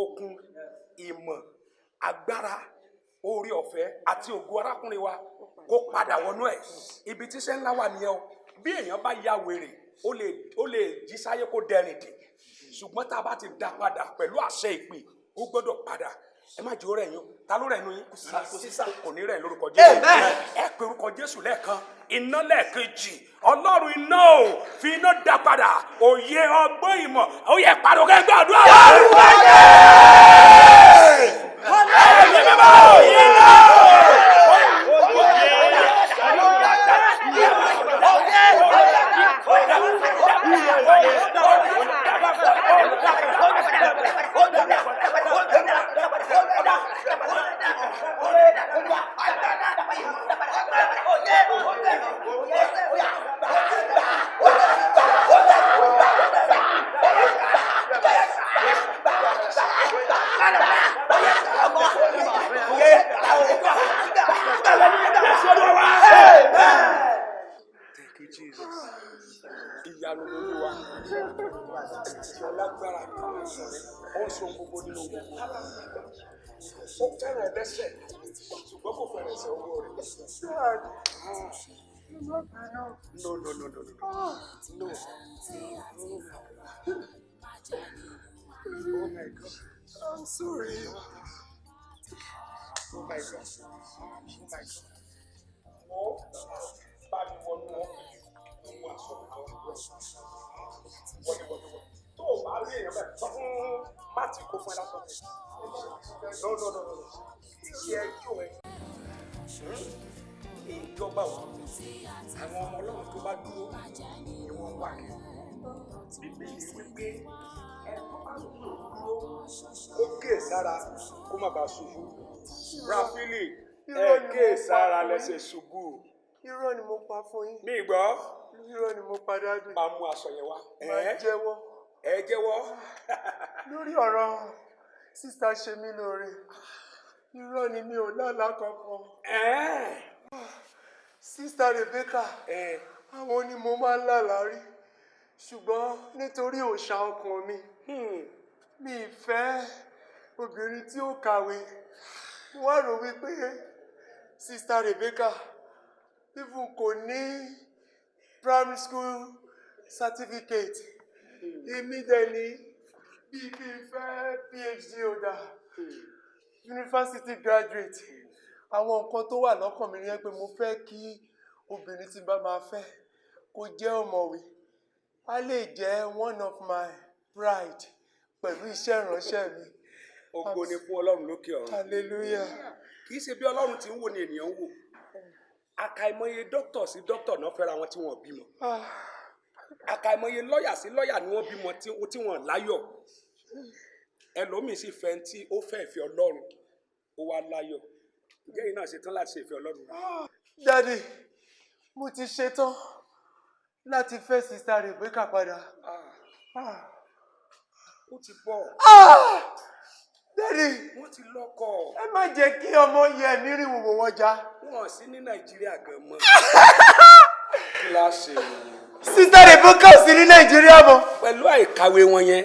okun ìmọ̀ agbára orí ọ̀fẹ́ àti ògo arákùnrin wa kó padà wọnú ẹ̀ ibi tí iṣẹ́ ńlá wà nìyẹn o bí èèyàn bá ya wèrè ó lè jí sáyé kó dẹrìn dì ṣùgbọ́n tá a bá ti dá padà pẹ̀lú àṣẹ ìpè ó gbọ́dọ̀ padà ẹ má jẹ́ ó rẹ̀ yín ta ló rẹ̀ nu yín kò ní rẹ̀ lórúkọ Jésù ẹ pe orúkọ Jésù lẹ́ẹ̀kan iná lẹ́ẹ̀kejì Ọlọ́run iná o fi iná dá padà òye ọgbọ́n ìmọ̀ ó yẹ pariwo kẹ́gbẹ́ àdúrà ìyanu Olúwa ọlágbára ó ń so gbogbo nínú gbogbo ó fẹ́ràn ẹlẹ́ṣẹ̀ ṣùgbọ́n kò fẹ́ràn ẹ̀ṣẹ̀ owó rẹ̀. No. Oh my God, I'm sorry. Oh my God. Oh, bá mi wọnú ọ́fíìsì wọ́n aṣọ wọ́n tó o bá rí èèyàn bẹ́ẹ̀ sọ fún Mátì kó fún ẹ lásán no iṣẹ́ ẹjọ́ ẹ ìjọba ò àwọn ọmọ Ọlọ́run tó bá dúró ni wọ́n wà kí Bíbélì wípé ẹ tó bá dúró ó kéè sára kó má bàa ṣubú Ráfílì ẹ kéè sára lẹ́sẹ̀ ṣubú. Irọ́ ni mo pa fún yín. Mi gbọ́. Irọ́ ni mo pa dájú. Máa mú aṣọ yẹn wá. Máa jẹ́wọ́. Ẹ jẹ́wọ́. Lórí ọ̀rọ̀ sísá ṣe mí lóore. Irọ́ ni mi ò lálá kankan. Sísá Rebecca. Àwọn ni mo máa ń lálàá rí. Ṣùgbọ́n nítorí òòṣà ọkàn mi. Mi ì fẹ́ obìnrin tí ó kàwé. Mo wá rò wípé sísá Rebecca even kò ní primary school certificate èmi dẹ̀ ní bíi kí n fẹ́ PhD holder university graduate àwọn nǹkan tó wà lọ́kàn mi yẹn pé mo fẹ́ kí obìnrin tí bá máa fẹ́ kó jẹ́ ọ̀mọ̀wé a lè jẹ́ one of my pride pẹ̀lú iṣẹ́ ìránṣẹ́ mi. Ògo ni fún Ọlọ́run lókè ọ̀run. Hallelujah. Kì í ṣe bí Ọlọ́run ti ń wò ni ènìyàn ń wò. Àkàìmọye dókítà sí dókítà náà fẹ́ra wọn tí wọ́n bímọ. Àkàìmọye lọ́yà sí lọ́yà ni wọ́n bímọ tí wọ́n láyọ̀. Ẹlòmíì sì fẹ́ tí ó fẹ́ ìfẹ́ Ọlọ́run ó wá láyọ̀. Ǹjẹ́ yìí náà ṣetán láti ṣe ìfẹ́ Ọlọ́run? Daddy, mo ti ṣetán láti fẹ́ sísá Rebecca padà. Ó ti bọ̀. Daddy, wọ́n ti lọ́kọ. Ẹ má jẹ́ kí ọmọ yẹ mí rí wòwò wọn já. Wọ́n sí ní Nàìjíríà gan mọ́. Kí la ṣe? Sísá Rebecca ò sí ní Nàìjíríà mọ́. Pẹ̀lú àìkàwé wọn yẹn.